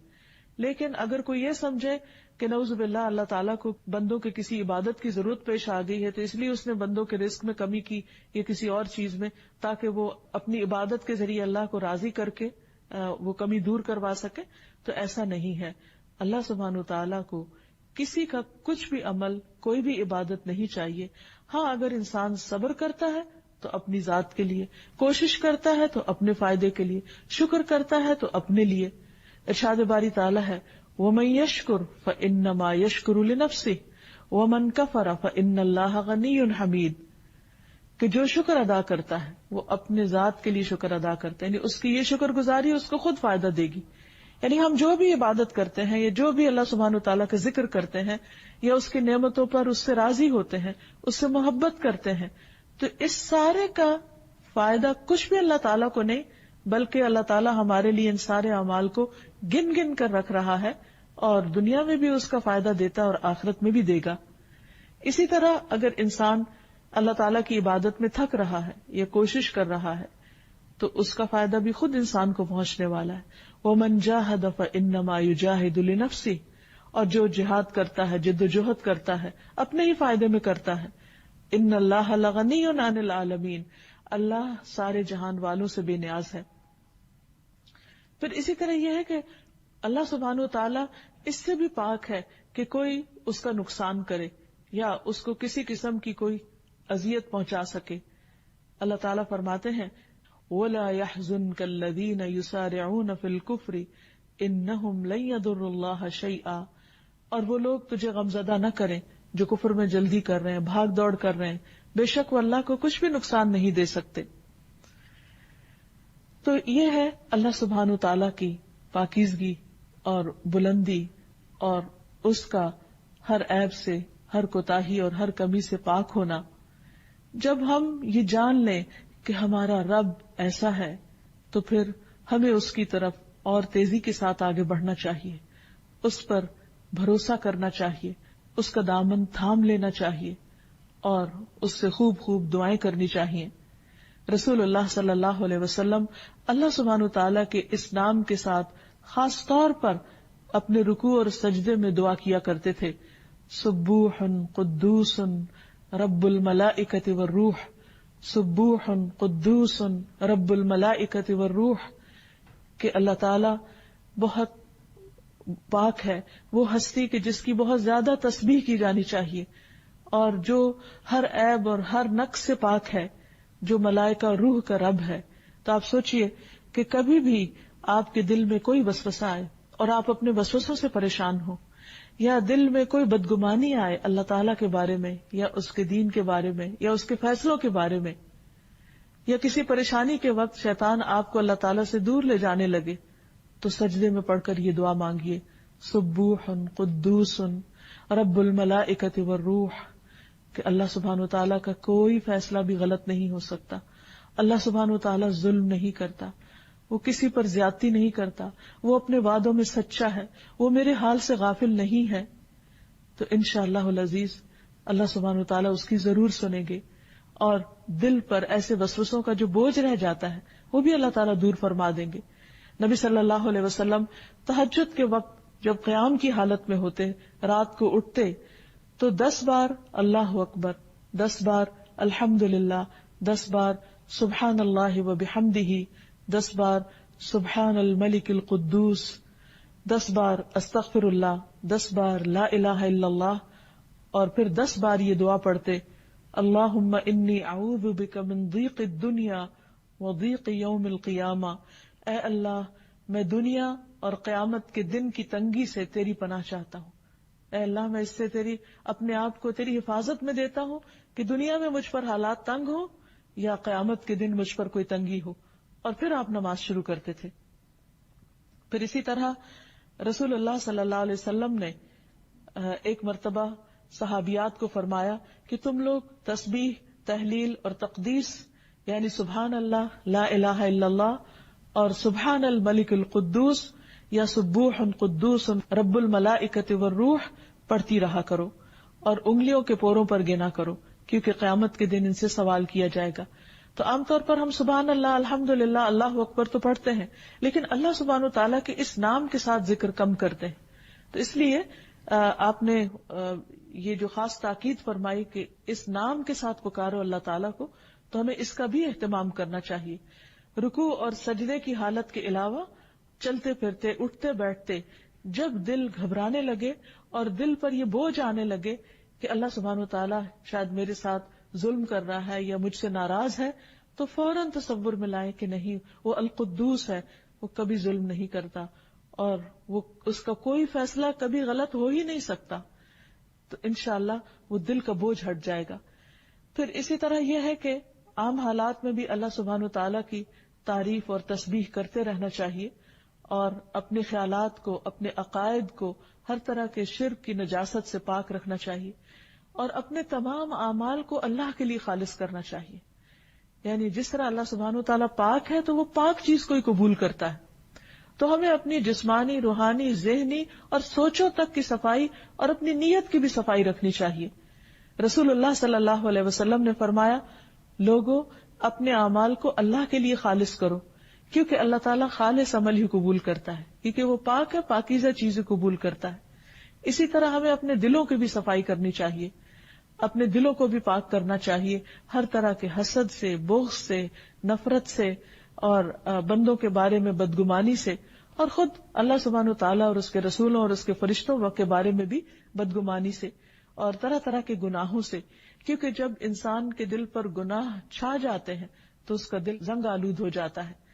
لیکن اگر کوئی یہ سمجھے کہ نعوذ باللہ اللہ تعالیٰ کو بندوں کے کسی عبادت کی ضرورت پیش آ گئی ہے تو اس لیے اس نے بندوں کے رزق میں کمی کی یا کسی اور چیز میں، تاکہ وہ اپنی عبادت کے ذریعے اللہ کو راضی کر کے وہ کمی دور کروا سکے، تو ایسا نہیں ہے. اللہ سبحانہ وتعالیٰ کو کسی کا کچھ بھی عمل، کوئی بھی عبادت نہیں چاہیے. ہاں، اگر انسان صبر کرتا ہے تو اپنی ذات کے لیے، کوشش کرتا ہے تو اپنے فائدے کے لیے، شکر کرتا ہے تو اپنے لیے. ارشاد باری تعالیٰ ہے وَمَن يَشْكُرْ فَإِنَّمَا يَشْكُرُ لِنَفْسِهِ وَمَن كَفَرَ فَإِنَّ اللَّهَ غَنِيٌّ حَمِيدٌ، کہ جو شکر ادا کرتا ہے وہ اپنے ذات کے لیے شکر ادا کرتا ہے، یعنی اس کی یہ شکر گزاری اس کو خود فائدہ دے گی. یعنی ہم جو بھی عبادت کرتے ہیں یا جو بھی اللہ سبحانہ وتعالیٰ کا ذکر کرتے ہیں یا اس کی نعمتوں پر اس سے راضی ہوتے ہیں، اس سے محبت کرتے ہیں، تو اس سارے کا فائدہ کچھ بھی اللہ تعالیٰ کو نہیں، بلکہ اللہ تعالیٰ ہمارے لیے ان سارے اعمال کو گن گن کر رکھ رہا ہے اور دنیا میں بھی اس کا فائدہ دیتا ہے اور آخرت میں بھی دے گا. اسی طرح اگر انسان اللہ تعالیٰ کی عبادت میں تھک رہا ہے یا کوشش کر رہا ہے تو اس کا فائدہ بھی خود انسان کو پہنچنے والا ہے. وَمَن جَاهَدَ فَإِنَّمَا يُجَاهِدُ لِنَفْسِهِ، اور جو جہاد کرتا ہے، جد و جہد کرتا ہے، اپنے ہی فائدے میں کرتا ہے. إِنَّ اللَّهَ لَغَنِيٌّ عَنِ الْعَالَمِينَ، اللہ سارے جہان والوں سے بے نیاز ہے. پھر اسی طرح یہ ہے کہ اللہ سبحانہ وتعالی اس سے بھی پاک ہے کہ کوئی اس کا نقصان کرے یا اس کو کسی قسم کی کوئی اذیت پہنچا سکے. اللہ تعالیٰ فرماتے ہیں وَلَا يَحْزُنْكَ الَّذِينَ يُسَارِعُونَ فِي الْكُفْرِ إِنَّهُمْ لَن يَضُرُّوا اللَّهَ شَيْئًا، اور وہ لوگ تجھے غمزدہ نہ کریں جو کفر میں جلدی کر رہے ہیں، بھاگ دوڑ کر رہے ہیں، بے شک وہ اللہ کو کچھ بھی نقصان نہیں دے سکتے. تو یہ ہے اللہ سبحانہ تعالیٰ کی پاکیزگی اور بلندی اور اس کا ہر عیب سے، ہر کوتاہی اور ہر کمی سے پاک ہونا. جب ہم یہ جان لیں کہ ہمارا رب ایسا ہے تو پھر ہمیں اس کی طرف اور تیزی کے ساتھ آگے بڑھنا چاہیے، اس پر بھروسہ کرنا چاہیے، اس کا دامن تھام لینا چاہیے اور اس سے خوب خوب دعائیں کرنی چاہیے. رسول اللہ صلی اللہ علیہ وسلم اللہ سبحانہ تعالیٰ کے اس نام کے ساتھ خاص طور پر اپنے رکوع اور سجدے میں دعا کیا کرتے تھے سبوح قدوس رب الملائکۃ والروح، سبوح قدوس رب الملائکۃ والروح، کہ اللہ تعالی بہت پاک ہے، وہ ہستی کہ جس کی بہت زیادہ تسبیح کی جانی چاہیے، اور جو ہر عیب اور ہر نقص سے پاک ہے، جو ملائکہ اور روح کا رب ہے۔ تو آپ سوچئے کہ کبھی بھی آپ کے دل میں کوئی وسوسہ آئے اور آپ اپنے وسوسوں سے پریشان ہو، یا دل میں کوئی بدگمانی آئے اللہ تعالیٰ کے بارے میں یا اس کے دین کے بارے میں یا اس کے فیصلوں کے بارے میں، یا کسی پریشانی کے وقت شیطان آپ کو اللہ تعالیٰ سے دور لے جانے لگے، تو سجدے میں پڑھ کر یہ دعا مانگیے، سبوح قدوس رب الملائکۃ والروح، کہ اللہ سبحانہ و تعالیٰ کا کوئی فیصلہ بھی غلط نہیں ہو سکتا، اللہ سبحانہ و تعالیٰ ظلم نہیں کرتا، وہ کسی پر زیادتی نہیں کرتا، وہ اپنے وعدوں میں سچا ہے، وہ میرے حال سے غافل نہیں ہے۔ تو انشاءاللہ العزیز اللہ سبحانہ و تعالیٰ اس کی ضرور سنیں گے، اور دل پر ایسے وسوسوں کا جو بوجھ رہ جاتا ہے وہ بھی اللہ تعالیٰ دور فرما دیں گے۔ نبی صلی اللہ علیہ وسلم تہجد کے وقت جب قیام کی حالت میں ہوتے، رات کو اٹھتے، تو 10 بار اللہ اکبر، 10 بار الحمدللہ، 10 بار سبحان اللہ وبحمدہ، 10 بار سبحان الملک القدوس، 10 بار استغفر اللہ، 10 بار لا الہ الا اللہ، اور پھر 10 بار یہ دعا پڑھتے، اللہم انی اعوذ بک من ضیق الدنیا وضیق یوم القیامہ، اے اللہ میں دنیا اور قیامت کے دن کی تنگی سے تیری پناہ چاہتا ہوں، اے اللہ میں اس سے تیری اپنے آپ کو تیری حفاظت میں دیتا ہوں کہ دنیا میں مجھ پر حالات تنگ ہو یا قیامت کے دن مجھ پر کوئی تنگی ہو۔ اور پھر آپ نماز شروع کرتے تھے۔ پھر اسی طرح رسول اللہ صلی اللہ علیہ وسلم نے ایک مرتبہ صحابیات کو فرمایا کہ تم لوگ تسبیح، تحلیل اور تقدیس، یعنی سبحان اللہ، لا الہ الا اللہ اور سبحان الملک القدوس یا سبوح قدوس رب الملائکۃ والروح پڑھتی رہا کرو، اور انگلیوں کے پوروں پر گنا کرو، کیونکہ قیامت کے دن ان سے سوال کیا جائے گا۔ تو عام طور پر ہم سبحان اللہ، الحمدللہ، اللہ اکبر تو پڑھتے ہیں، لیکن اللہ سبحانہ تعالیٰ کے اس نام کے ساتھ ذکر کم کرتے ہیں۔ تو اس لیے آپ نے یہ جو خاص تاکید فرمائی کہ اس نام کے ساتھ پکارو اللہ تعالیٰ کو، تو ہمیں اس کا بھی اہتمام کرنا چاہیے۔ رکوع اور سجدے کی حالت کے علاوہ چلتے پھرتے، اٹھتے بیٹھتے، جب دل گھبرانے لگے اور دل پر یہ بوجھ آنے لگے کہ اللہ سبحانہ تعالیٰ شاید میرے ساتھ ظلم کر رہا ہے یا مجھ سے ناراض ہے، تو فوراً تصور میں لائیں کہ نہیں، وہ القدوس ہے، وہ کبھی ظلم نہیں کرتا، اور وہ اس کا کوئی فیصلہ کبھی غلط ہو ہی نہیں سکتا۔ تو انشاءاللہ وہ دل کا بوجھ ہٹ جائے گا۔ پھر اسی طرح یہ ہے کہ عام حالات میں بھی اللہ سبحانہ تعالیٰ کی تعریف اور تسبیح کرتے رہنا چاہیے، اور اپنے خیالات کو، اپنے عقائد کو ہر طرح کے شرک کی نجاست سے پاک رکھنا چاہیے، اور اپنے تمام اعمال کو اللہ کے لیے خالص کرنا چاہیے۔ یعنی جس طرح اللہ سبحانہ تعالیٰ پاک ہے تو وہ پاک چیز کو ہی قبول کرتا ہے، تو ہمیں اپنی جسمانی، روحانی، ذہنی اور سوچوں تک کی صفائی اور اپنی نیت کی بھی صفائی رکھنی چاہیے۔ رسول اللہ صلی اللہ علیہ وسلم نے فرمایا، لوگوں اپنے اعمال کو اللہ کے لیے خالص کرو، کیونکہ اللہ تعالیٰ خالص عمل ہی قبول کرتا ہے، کیونکہ وہ پاک ہے، پاکیزہ چیزیں قبول کرتا ہے۔ اسی طرح ہمیں اپنے دلوں کی بھی صفائی کرنی چاہیے، اپنے دلوں کو بھی پاک کرنا چاہیے ہر طرح کے حسد سے، بغض سے، نفرت سے، اور بندوں کے بارے میں بدگمانی سے، اور خود اللہ سبحانہ تعالیٰ اور اس کے رسولوں اور اس کے فرشتوں کے بارے میں بھی بدگمانی سے، اور طرح طرح کے گناہوں سے، کیونکہ جب انسان کے دل پر گناہ چھا جاتے ہیں تو اس کا دل زنگ آلود ہو جاتا ہے۔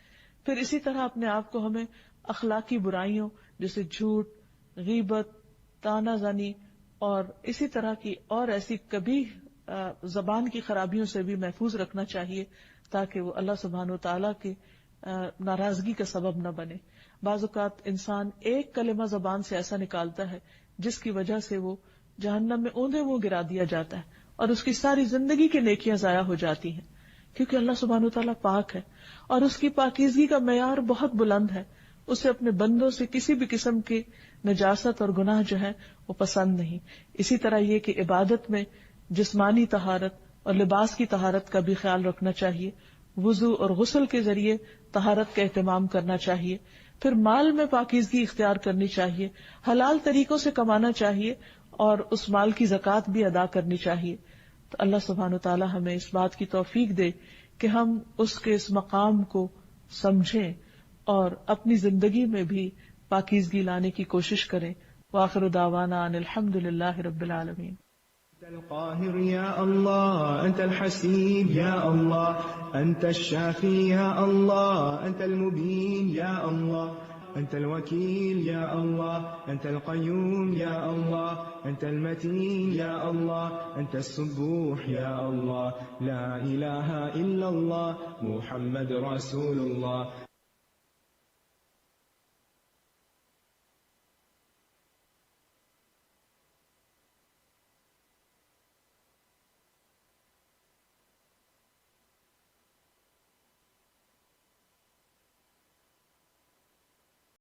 پھر اسی طرح اپنے آپ کو ہمیں اخلاقی برائیوں جیسے جھوٹ، غیبت، طعنہ زنی اور اسی طرح کی اور ایسی کبھی زبان کی خرابیوں سے بھی محفوظ رکھنا چاہیے، تاکہ وہ اللہ سبحانہ تعالیٰ کی ناراضگی کا سبب نہ بنے۔ بعض اوقات انسان ایک کلمہ زبان سے ایسا نکالتا ہے جس کی وجہ سے وہ جہنم میں اوندے منہ گرا دیا جاتا ہے، اور اس کی ساری زندگی کی نیکیاں ضائع ہو جاتی ہیں، کیونکہ اللہ سبحانہ تعالیٰ پاک ہے، اور اس کی پاکیزگی کا معیار بہت بلند ہے۔ اسے اپنے بندوں سے کسی بھی قسم کی نجاست اور گناہ جو ہے وہ پسند نہیں۔ اسی طرح یہ کہ عبادت میں جسمانی طہارت اور لباس کی طہارت کا بھی خیال رکھنا چاہیے، وضو اور غسل کے ذریعے طہارت کا اہتمام کرنا چاہیے۔ پھر مال میں پاکیزگی اختیار کرنی چاہیے، حلال طریقوں سے کمانا چاہیے، اور اس مال کی زکوٰۃ بھی ادا کرنی چاہیے۔ تو اللہ سبحانہ وتعالی ہمیں اس بات کی توفیق دے کہ ہم اس کے اس مقام کو سمجھیں اور اپنی زندگی میں بھی پاکیزگی لانے کی کوشش کریں. وآخر دعوانا ان الحمد للہ رب العالمین. أنت القاهر يا الله، أنت الحسيب يا الله، أنت الشافي يا الله، أنت المبين يا الله، أنت الوكيل يا الله، أنت القيوم يا الله، أنت المتين يا الله، أنت السبوح يا الله، لا إله إلا الله، محمد رسول الله.